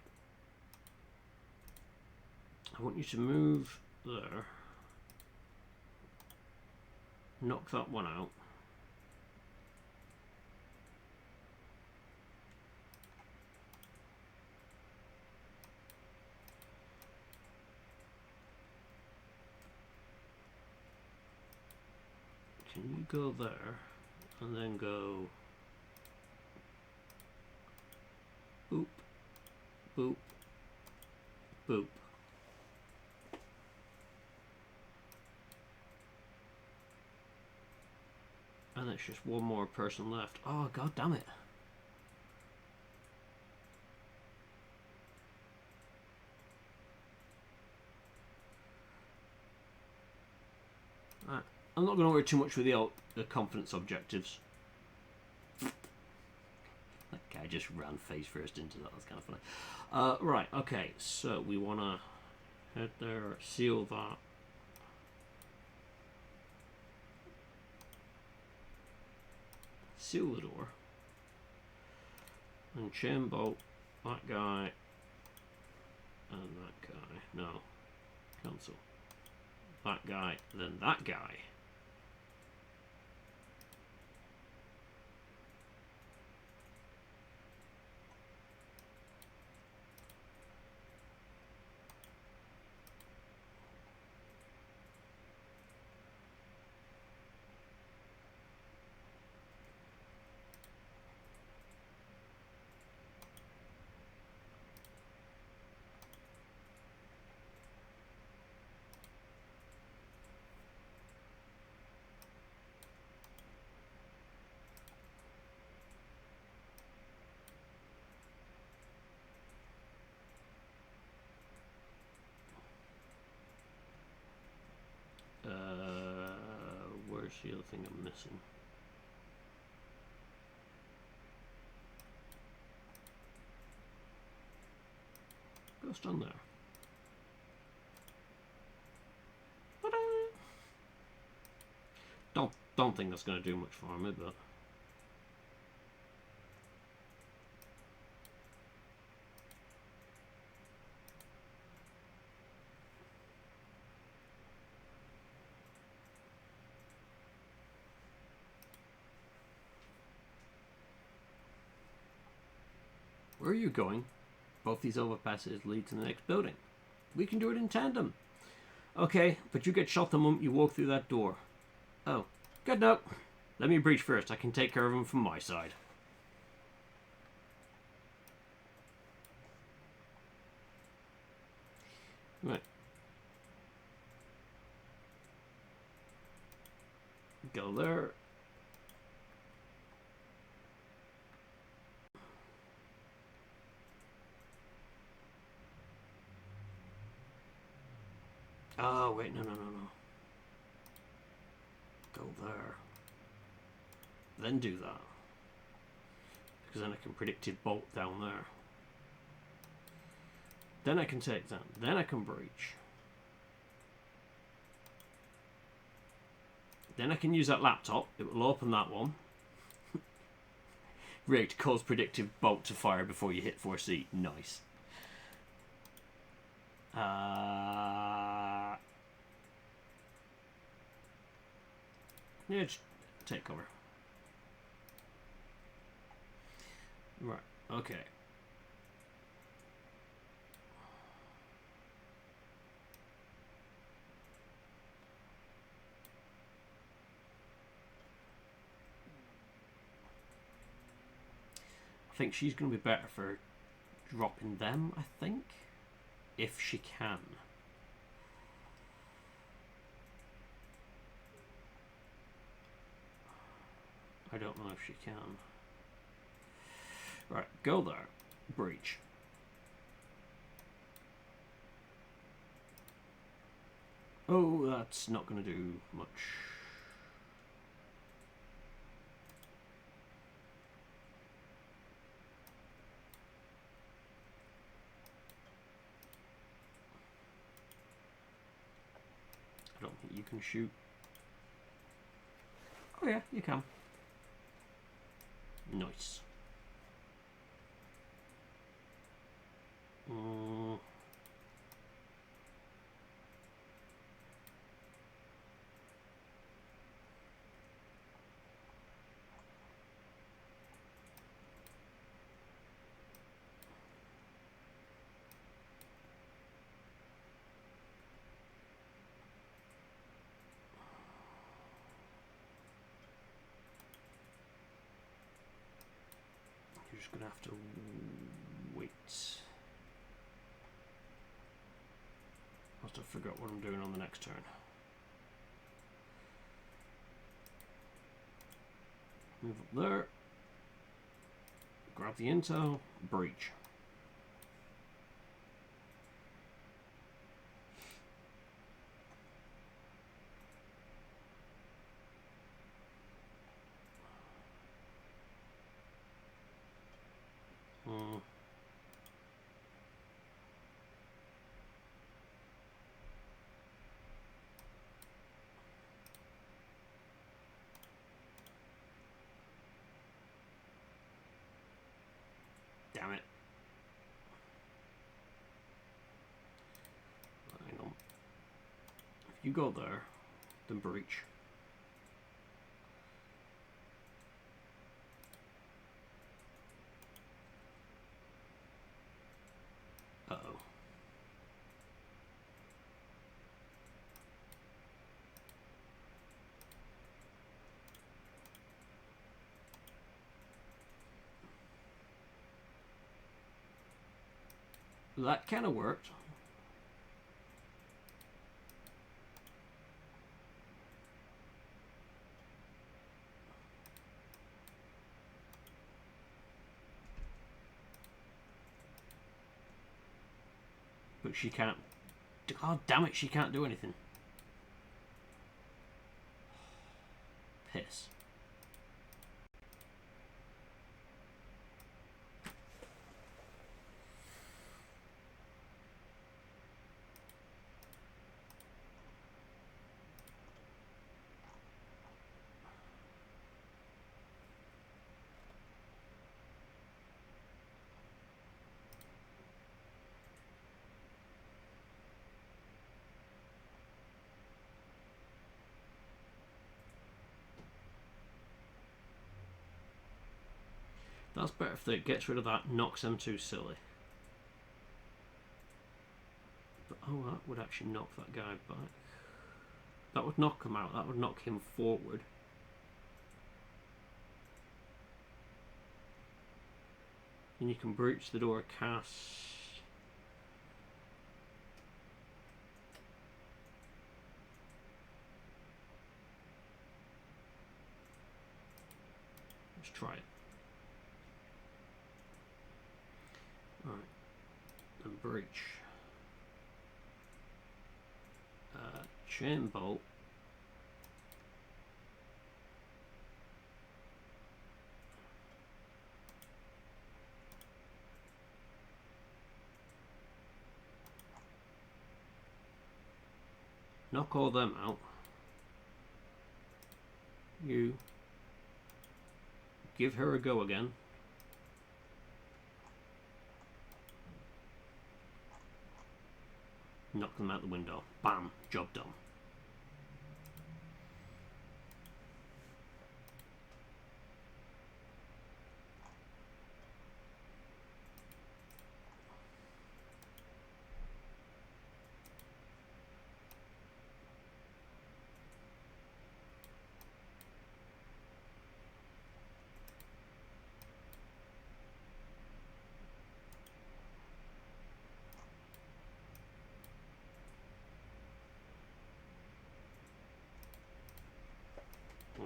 [SPEAKER 1] I want you to move there. Knock that one out. Can you go there and then go boop, boop, boop. And it's just one more person left. Oh, god damn it. Right. I'm not going to worry too much with the confidence objectives. That guy just ran face first into that. That's kind of funny. Right, okay. So we want to head there, seal that. Seal the door. And chain bolt that guy and that guy. No. Cancel. That guy, then that guy. Where's the other thing I'm missing? Go stand there. Ta-da! Don't think that's going to do much for me, but where are you going? Both these overpasses lead to the next building. We can do it in tandem. Okay, but you get shot the moment you walk through that door. Oh, good note. Let me breach first. I can take care of him from my side. Go there. Oh, wait, no. Go there. Then do that. Because then I can predictive bolt down there. Then I can take that. Then I can breach. Then I can use that laptop. It will open that one. Rigged. Cause predictive bolt to fire before you hit 4C. Nice. Yeah, just take cover. Right, okay. I think she's going to be better for dropping them, I think. If she can. I don't know if she can. Right, go there. Breach. Oh, that's not going to do much. I don't think you can shoot. Oh yeah, you can. Nice. You're just gonna have to wait. Must have forgot what I'm doing on the next turn. Move up there. Grab the intel. Breach. Damn it. Hang on. If you go there, then breach. Uh-oh. That kind of worked. But she can't. God damn it, she can't do anything. Piss. That's better if it gets rid of that, knocks them too silly. But, oh, that would actually knock that guy back. That would knock him out. That would knock him forward. And you can breach the door, cast. try it. Alright. And breach. Chain bolt. Knock all them out. You give her a go again. Knock them out the window. Bam. Job done.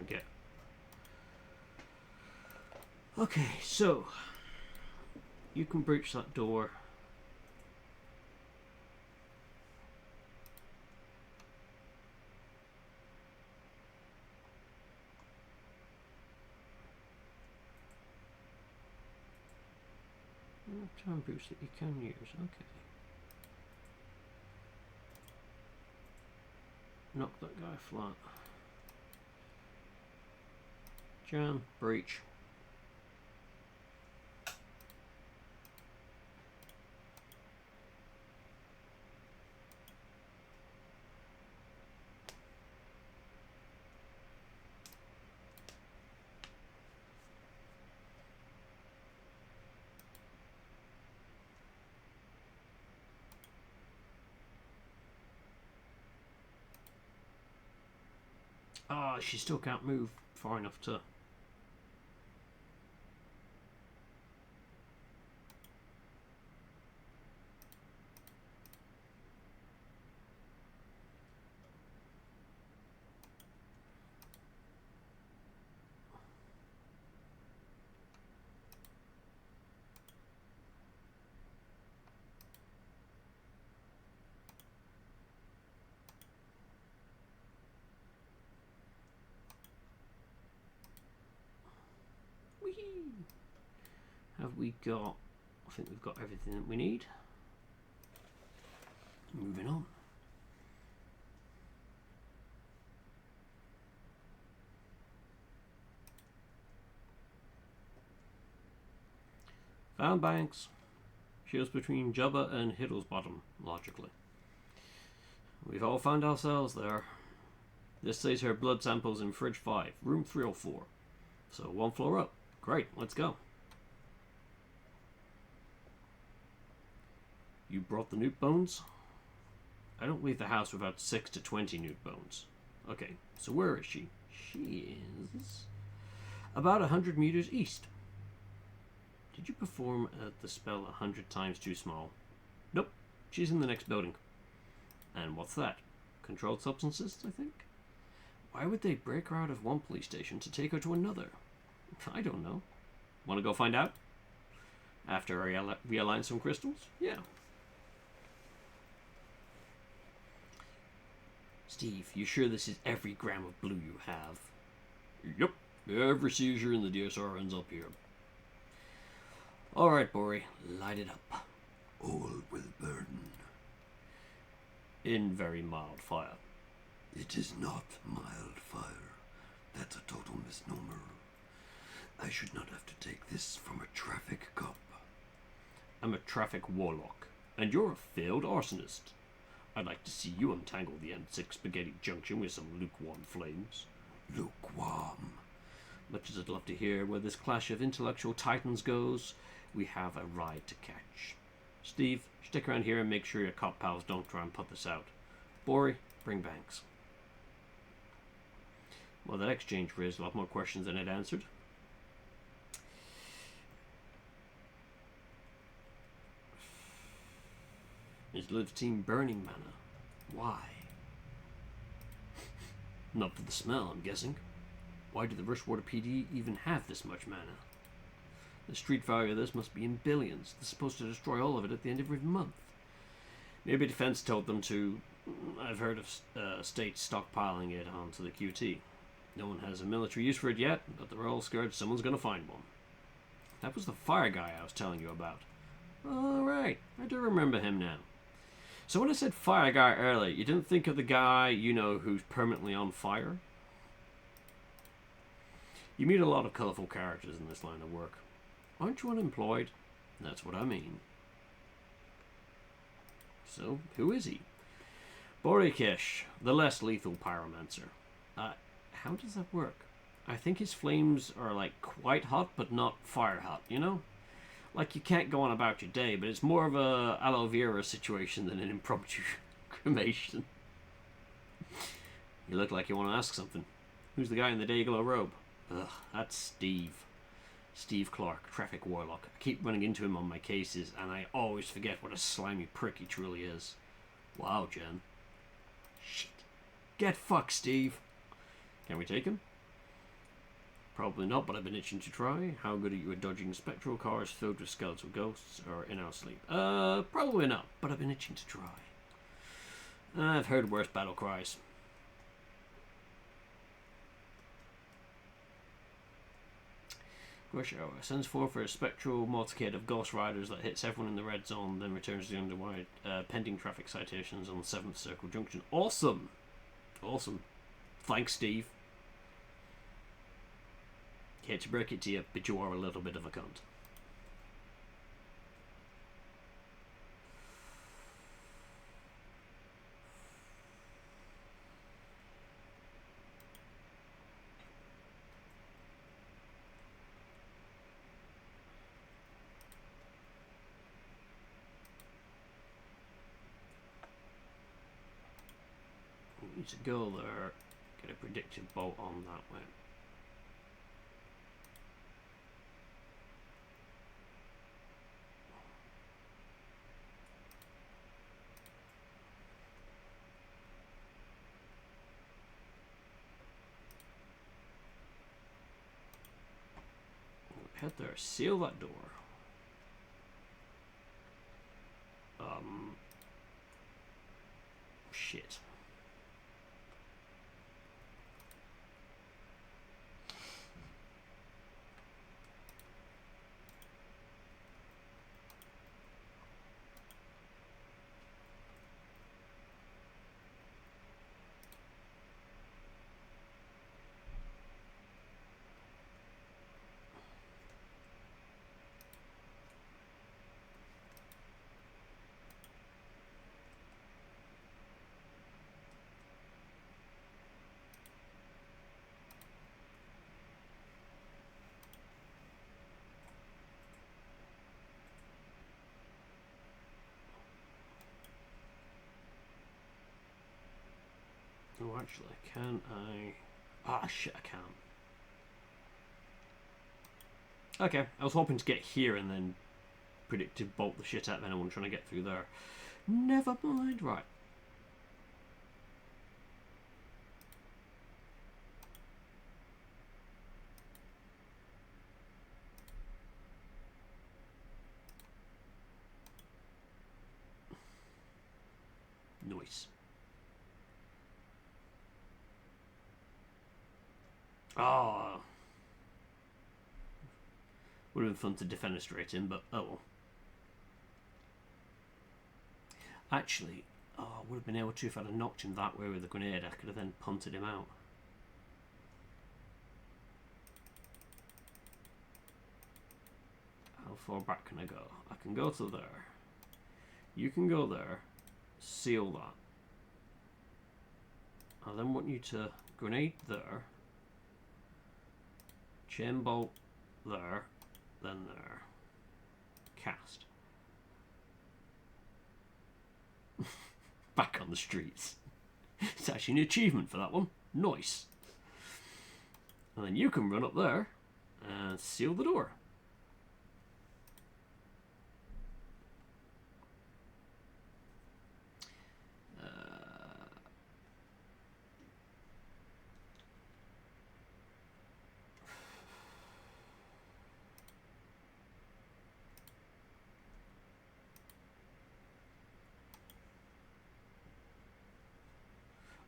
[SPEAKER 1] Get. Okay, so you can breach that door. Time boost that you can use. Okay. Knock that guy flat. Jam, breach. Ah, she still can't move far enough to. Have we got? I think we've got everything that we need. Moving on. Found Banks. She was between Jubba and Hiddlesbottom, logically. We've all found ourselves there. This says her blood samples in fridge 5, room 304. So one floor up. Great, let's go. You brought the nuke bones? I don't leave the house without 6 to 20 nuke bones. Okay, so where is she? She is about 100 meters east. Did you perform the spell 100 times too small? Nope, she's in the next building. And what's that? Controlled substances, I think? Why would they break her out of one police station to take her to another? I don't know. Want to go find out? After I realign some crystals? Yeah. Steve, you sure this is every gram of blue you have? Yep. Every seizure in the DSR ends up here. Alright, Bori. Light it up.
[SPEAKER 3] All will burn.
[SPEAKER 1] In very mild fire.
[SPEAKER 3] It is not mild fire. That's a total misnomer. I should not have to take this from a traffic cop.
[SPEAKER 1] I'm a traffic warlock, and you're a failed arsonist. I'd like to see you untangle the M6 Spaghetti Junction with some lukewarm flames.
[SPEAKER 3] Lukewarm.
[SPEAKER 1] Much as I'd love to hear where this clash of intellectual titans goes, we have a ride to catch. Steve, stick around here and make sure your cop pals don't try and put this out. Bori, bring Banks. Well, that exchange raised a lot more questions than it answered. Is Liv's team burning mana? Why? Not for the smell, I'm guessing. Why do the Rushwater PD even have this much mana? The street value of this must be in billions. They're supposed to destroy all of it at the end of every month. Maybe Defense told them to. I've heard of states stockpiling it onto the QT. No one has a military use for it yet, but they're all scared someone's going to find one. That was the fire guy I was telling you about. Alright, I do remember him now. So when I said fire guy earlier, you didn't think of the guy, you know, who's permanently on fire? You meet a lot of colourful characters in this line of work. Aren't you unemployed? That's what I mean. So, who is he? Borikesh, the less lethal pyromancer. How does that work? I think his flames are like quite hot, but not fire hot, you know? Like you can't go on about your day, but it's more of a aloe vera situation than an impromptu cremation. You look like you want to ask something. Who's the guy in the Dayglow robe? Ugh, that's Steve. Steve Clark, traffic warlock. I keep running into him on my cases, and I always forget what a slimy prick he truly is. Wow, Jen. Shit. Get fucked, Steve. Can we take him? Probably not, but I've been itching to try. How good are you at dodging spectral cars filled with skeletal ghosts or in our sleep? Probably not, but I've been itching to try. I've heard worse battle cries. Rush Hour sends forth a spectral motorcade of ghost riders that hits everyone in the red zone, then returns to the underwide, pending traffic citations on 7th Circle Junction. Awesome! Awesome. Thanks, Steve. Hate to break it to you, but you are a little bit of a cunt. We need to go there, get a predictive bolt on that way. Head there, seal that door. Shit. Oh, actually, can I... Ah, shit, I can. Okay, I was hoping to get here and then predictive bolt the shit out of anyone trying to get through there. Never mind, right. Nice. Ah. Would have been fun to defenestrate him, but oh well. Actually, I would have been able to if I'd have knocked him that way with a grenade. I could have then punted him out. How far back can I go? I can go to there. You can go there. Seal that. I then want you to grenade there. Chain bolt there. Then there. Cast. Back on the streets. It's actually an achievement for that one. Nice. And then you can run up there and seal the door.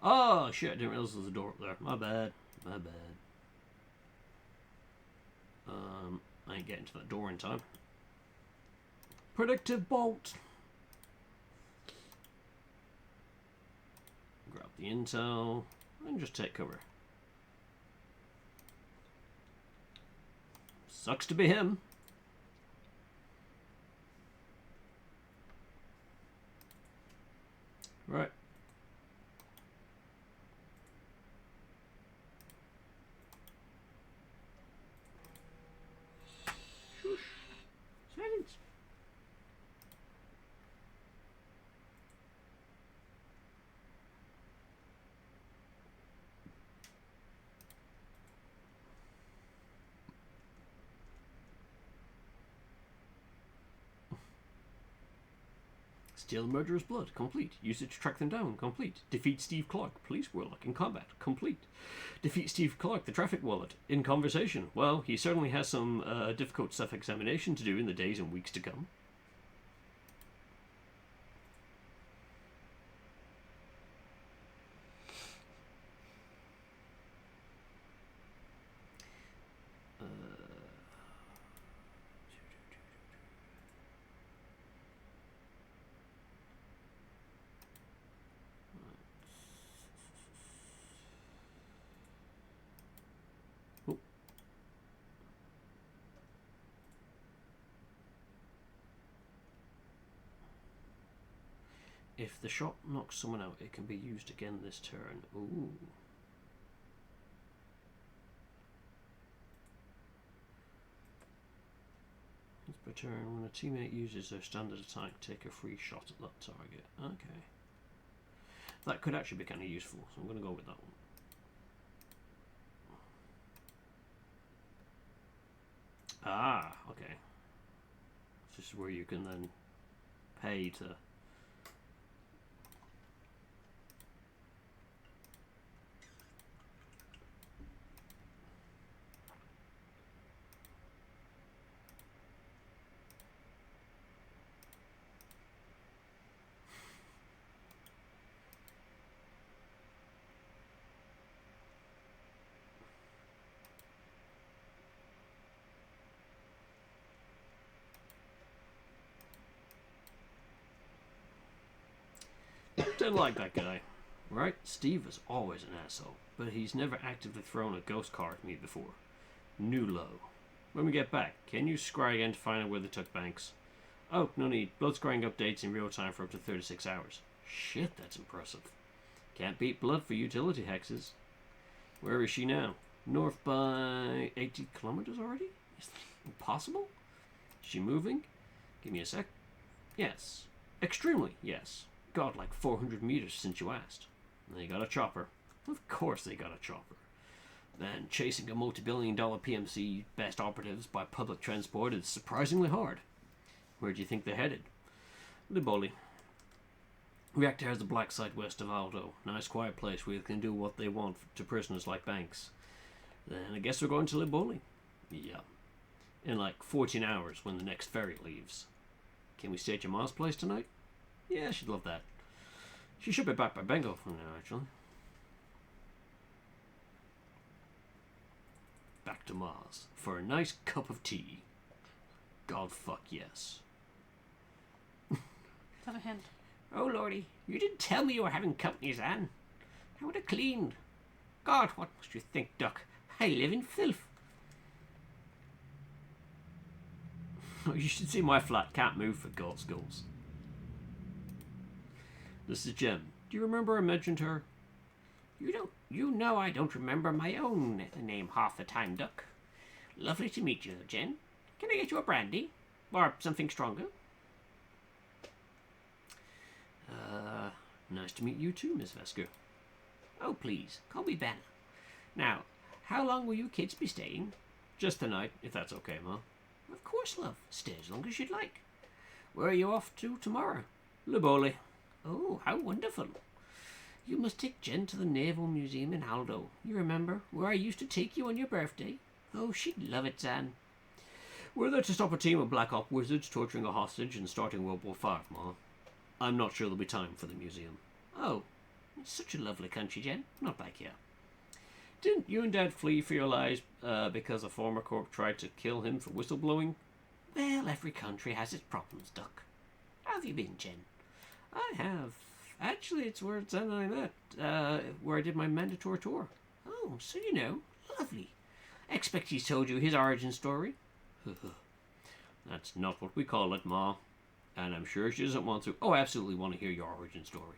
[SPEAKER 1] Oh, shit, I didn't realize there was a door up there. My bad. My bad. I ain't getting to that door in time. Predictive bolt. Grab the intel and just take cover. Sucks to be him. Right. Shush. Silence. Steal the murderer's blood. Complete. Use it to track them down. Complete. Defeat Steve Clark, police warlock, in combat. Complete. Defeat Steve Clark, the traffic wallet, in conversation. Well, he certainly has some difficult self-examination to do in the days and weeks to come. If the shot knocks someone out, it can be used again this turn. Ooh. Once per turn, when a teammate uses their standard attack, take a free shot at that target. Okay. That could actually be kind of useful, so I'm going to go with that one. Ah, okay. This is where you can then pay to... Didn't like that guy. Right? Steve was always an asshole, but he's never actively thrown a ghost card at me before. New low. When we get back, can you scry again to find out where they took Banks? Oh, no need. Blood scrying updates in real time for up to 36 hours. Shit, that's impressive. Can't beat blood for utility hexes. Where is she now? North by 80 kilometers already? Is that impossible? Is she moving? Give me a sec. Yes. Extremely, yes. God, like 400 meters since you asked. They got a chopper. Of course they got a chopper. Then chasing a multi-billion-dollar PMC best operatives by public transport is surprisingly hard. Where do you think they're headed? Liboli. Reactor has the black site west of Aldo. Nice quiet place where they can do what they want to prisoners like Banks. Then I guess we're going to Liboli. Yeah. In like 14 hours when the next ferry leaves. Can we stay at your mom's place tonight? Yeah, she'd love that. She should be back by Bengal from now, actually. Back to Mars for a nice cup of tea. God fuck yes.
[SPEAKER 2] Is that a hint?
[SPEAKER 1] Oh lordy, you didn't tell me you were having company, Zan. I would have cleaned. God, what must you think, Duck? I live in filth. You should see my flat. Can't move for God's skulls. This is Jem. Do you remember I mentioned her? You know I don't remember my own name half the time, Duck. Lovely to meet you, Jen. Can I get you a brandy? Or something stronger? Nice to meet you too, Miss Vesker. Oh, please, call me Banner. Now, how long will you kids be staying? Just the night, if that's okay, Ma. Of course, love. Stay as long as you'd like. Where are you off to tomorrow? Liboli. Oh, how wonderful. You must take Jen to the Naval Museum in Aldo. You remember, where I used to take you on your birthday? Oh, she'd love it, Zan. We're there to stop a team of Black Op wizards torturing a hostage and starting World War V, Ma. I'm not sure there'll be time for the museum. Oh, It's such a lovely country, Jen. Not like here. Didn't you and Dad flee for your lives because a former corp tried to kill him for whistleblowing? Well, every country has its problems, Duck. How have you been, Jen? I have. Actually, it's where Zen and I met, where I did my mandatory tour. Oh, so you know. Lovely. Expect he's told you his origin story. That's not what we call it, Ma. And I'm sure she doesn't want to. Oh, I absolutely want to hear your origin story.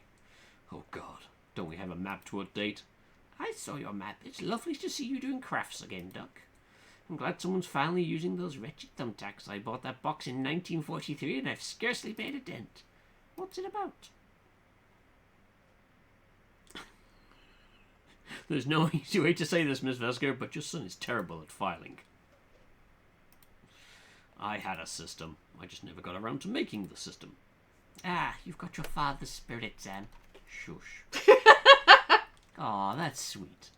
[SPEAKER 1] Oh, God. Don't we have a map to update? I saw your map. It's lovely to see you doing crafts again, Duck. I'm glad someone's finally using those wretched thumbtacks. I bought that box in 1943 and I've scarcely made a dent. What's it about? There's no easy way to say this, Miss Vesker, but your son is terrible at filing. I had a system. I just never got around to making the system. Ah, you've got your father's spirit, Sam. Shush. Aw, that's sweet.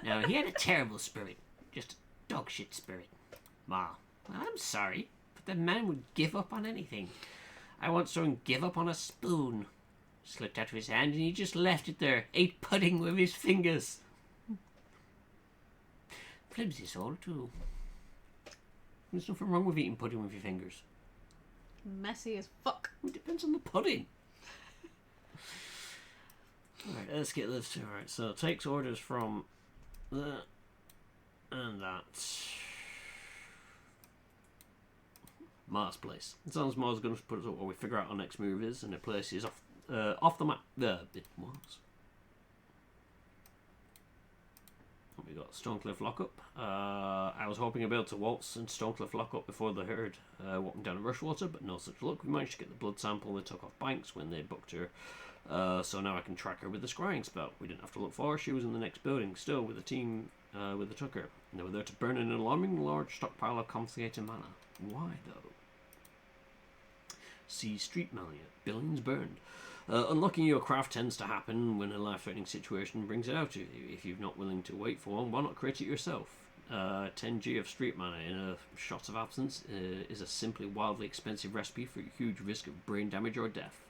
[SPEAKER 1] No, he had a terrible spirit. Just a dog shit spirit. Ma, well, I'm sorry, but the man would give up on anything. I once saw him give up on a spoon. Slipped out of his hand and he just left it there. Ate pudding with his fingers. Flimsy soul, too. There's nothing wrong with eating pudding with your fingers.
[SPEAKER 2] Messy as fuck.
[SPEAKER 1] It depends on the pudding. Alright, let's get this. Alright, so it takes orders from that and that. Mars place. It sounds Mars going to put us up where we figure out our next move is, and the place is off the map. It was. We got Stonecliff Lockup. I was hoping I'd be able to waltz into Stonecliff Lockup before the herd walking down to Rushwater, but no such luck. We managed to get the blood sample they took off Banks when they booked her. So now I can track her with the scrying spell. We didn't have to look far. She was in the next building, still with the team with the Tucker. And they were there to burn an alarming large stockpile of confiscated mana. Why, though? See Street Mania. Billions burned. Unlocking your craft tends to happen when a life-threatening situation brings it out to you. If you're not willing to wait for one, why not create it yourself? 10G of street mana in a shot of absence is a simply wildly expensive recipe for a huge risk of brain damage or death.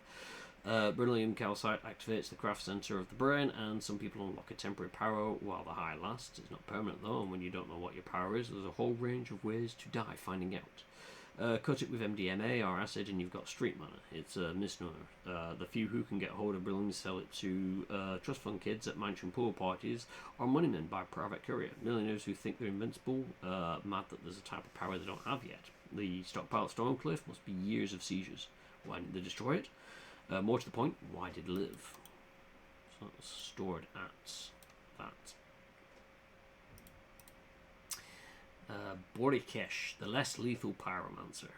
[SPEAKER 1] Beryllium Calcite activates the craft center of the brain, and some people unlock a temporary power while the high lasts. It's not permanent though, and when you don't know what your power is, there's a whole range of ways to die finding out. Cut it with MDMA or acid and you've got street mana. It's a misnomer. The few who can get hold of Beryllium sell it to trust fund kids at mansion pool parties or moneymen by private courier. Millionaires who think they're invincible, mad that there's a type of power they don't have yet. The stockpile at Stormcliff must be years of seizures. Why didn't they destroy it? More to the point, why did it live? So it's stored at that. Borikesh, the less lethal pyromancer.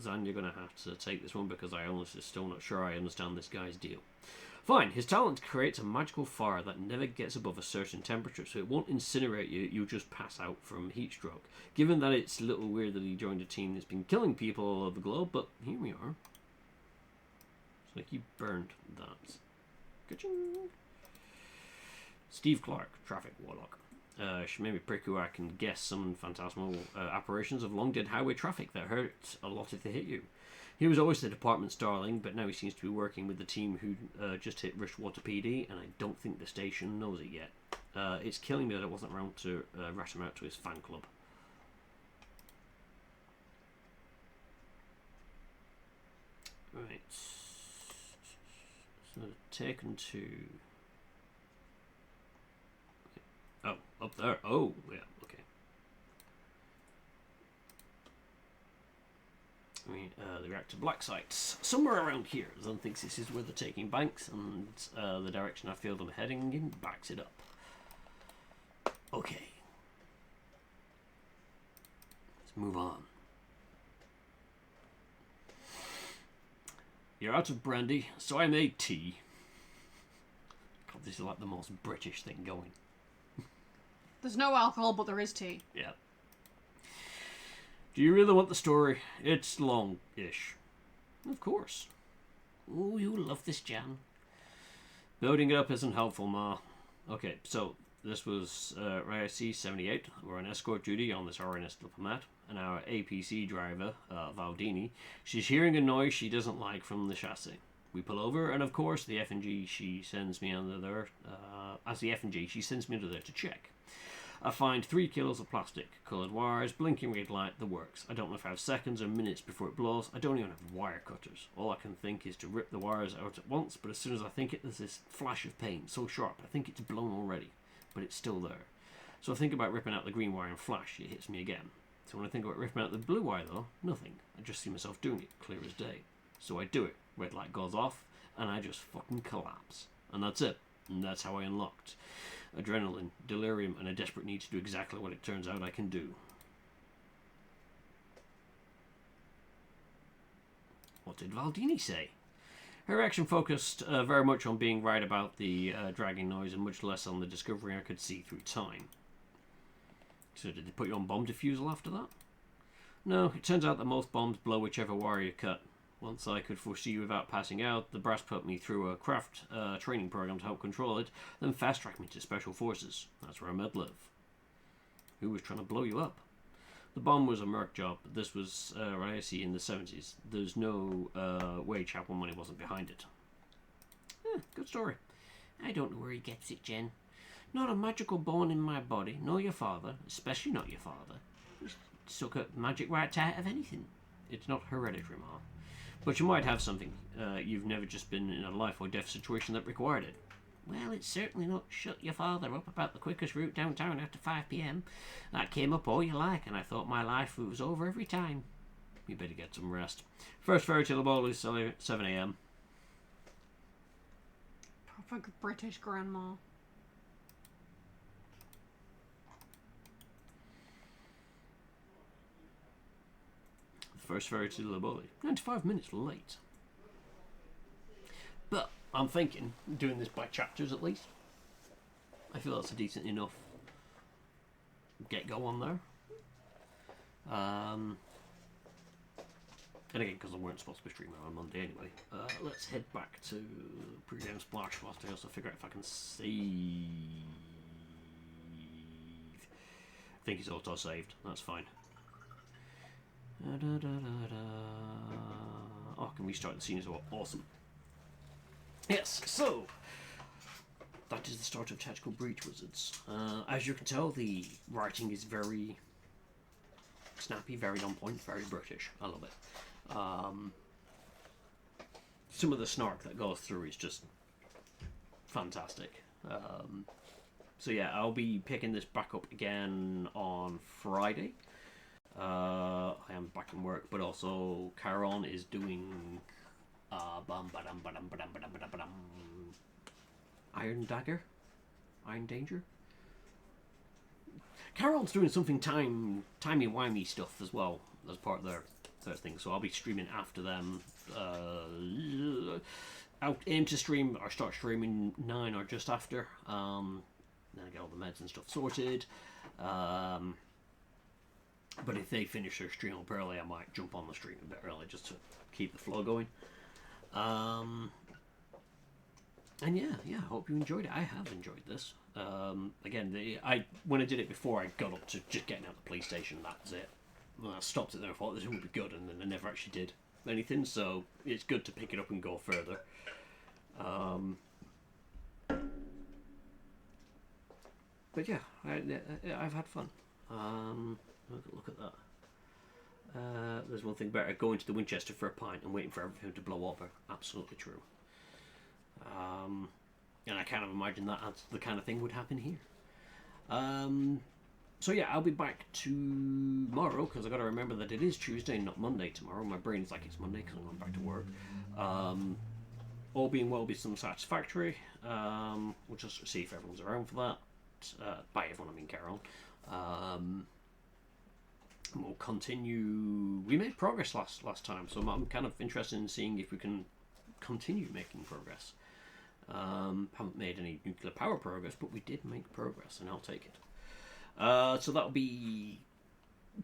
[SPEAKER 1] Zan, you're going to have to take this one because I honestly still not sure I understand this guy's deal. Fine, his talent creates a magical fire that never gets above a certain temperature, so it won't incinerate you, you'll just pass out from heat stroke. Given that it's a little weird that he joined a team that's been killing people all over the globe, but here we are. It's like he burned that. Ka-ching. Steve Clark, Traffic Warlock. Shimemi Priku, I can guess some phantasmal apparitions of long-dead highway traffic that hurt a lot if they hit you. He was always the department's darling, but now he seems to be working with the team who just hit Rushwater PD, and I don't think the station knows it yet. It's killing me that it wasn't around to rat him out to his fan club. Right. So, taken to... Oh, up there. Oh, yeah, okay. The reactor black sites. Somewhere around here. Zan thinks this is where they're taking Banks, and the direction I feel them heading in backs it up. Okay. Let's move on. You're out of brandy, so I made tea. God, this is like the most British thing going.
[SPEAKER 2] There's no alcohol, but there is tea.
[SPEAKER 1] Yeah. Do you really want the story? It's long-ish. Of course. Ooh, you love this, Jan. Building it up isn't helpful, Ma. Okay, so this was RIC 78. We're on escort duty on this RNS diplomat, and our APC driver, Valdini, she's hearing a noise she doesn't like from the chassis. We pull over, and of course, the F&G, she sends me under there. As the F&G, she sends me under there to check. I find 3 kilos of plastic, coloured wires, blinking red light, the works. I don't know if I have seconds or minutes before it blows. I don't even have wire cutters. All I can think is to rip the wires out at once, but as soon as I think it, there's this flash of pain, so sharp, I think it's blown already, but it's still there. So I think about ripping out the green wire and flash, it hits me again. So when I think about ripping out the blue wire though, nothing. I just see myself doing it, clear as day. So I do it, red light goes off, and I just fucking collapse. And that's it. And that's how I unlocked adrenaline, delirium, and a desperate need to do exactly what it turns out I can do. What did Valdini say? Her reaction focused very much on being right about the dragging noise and much less on the discovery I could see through time. So did they put you on bomb defusal after that? No, it turns out that most bombs blow whichever wire you cut. Once I could foresee without passing out, the brass put me through a craft training program to help control it, then fast-tracked me to Special Forces. That's where I met Liv. Who was trying to blow you up? The bomb was a Merc job, but this was RIAC in the 70s. There's no way Chapel money wasn't behind it. Good story. I don't know where he gets it, Jen. Not a magical bone in my body, nor your father, especially not your father. Just suck up magic right out of anything. It's not hereditary, Ma. But you might have something. You've never just been in a life or death situation that required it. Well, it's certainly not shut your father up about the quickest route downtown after 5 p.m. That came up all you like, and I thought my life was over every time. You better get some rest. First ferry to the ball is 7 a.m.
[SPEAKER 2] Proper British grandma.
[SPEAKER 1] First ferry to Laboli. 95 minutes late. But I'm thinking, doing this by chapters at least, I feel that's a decent enough get-go on there. And again, because I weren't supposed to be streaming on Monday anyway, let's head back to pre-game splash whilst I also figure out if I can save. I think it's auto-saved, that's fine. Oh, can we start the scene as well? Awesome. Yes, so that is the start of Tactical Breach Wizards. As you can tell, the writing is very snappy, very on point, very British. I love it. Some of the snark that goes through is just fantastic. So yeah, I'll be picking this back up again on Friday. I am back in work, but also Caron is doing Iron Dagger? Iron Danger? Caron's doing something timey-wimey stuff as well as part of their thing, so I'll be streaming after them. I'll aim to stream or start streaming 9 or just after. Then I get all the meds and stuff sorted. But if they finish their stream up early, I might jump on the stream a bit early just to keep the flow going. And yeah, I hope you enjoyed it. I have enjoyed this. Again, when I did it before, I got up to just getting out the police station. That was it. Well, I stopped it there. I thought this would be good, and then I never actually did anything. So it's good to pick it up and go further. But yeah, I've had fun. Look at that. There's one thing better. Going to the Winchester for a pint and waiting for everything to blow over. Absolutely true. And I kind of imagine that's the kind of thing would happen here. So yeah, I'll be back tomorrow because I got to remember that it is Tuesday, not Monday tomorrow. My brain's like it's Monday because I'm going back to work. All being well, be some satisfactory. We'll just see if everyone's around for that. By everyone, I mean Carol. We'll continue. We made progress last time, so I'm kind of interested in seeing if we can continue making progress. Haven't made any nuclear power progress, but we did make progress, and I'll take it. So that'll be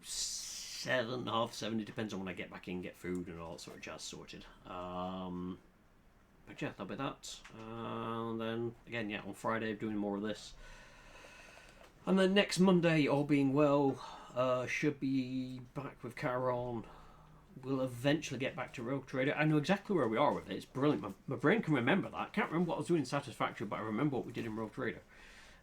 [SPEAKER 1] 7, half 7. It depends on when I get back in, get food, and all that sort of jazz sorted. But yeah, that'll be that. And then again, yeah, on Friday, doing more of this. And then next Monday, all being well, should be back with Caron we'll eventually get back to Rogue Trader. I know exactly where we are with it. It's brilliant. My brain can remember that. I can't remember what I was doing in Satisfactory, but I remember what we did in Rogue Trader.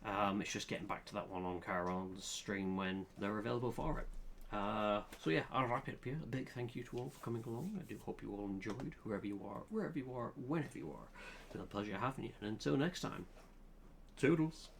[SPEAKER 1] It's just getting back to that one on Charon's stream when they're available for it. So yeah, I'll wrap it up here. A big thank you to all for coming along. I do hope you all enjoyed, whoever you are, wherever you are, whenever you are. It's been a pleasure having you. And until next time, toodles.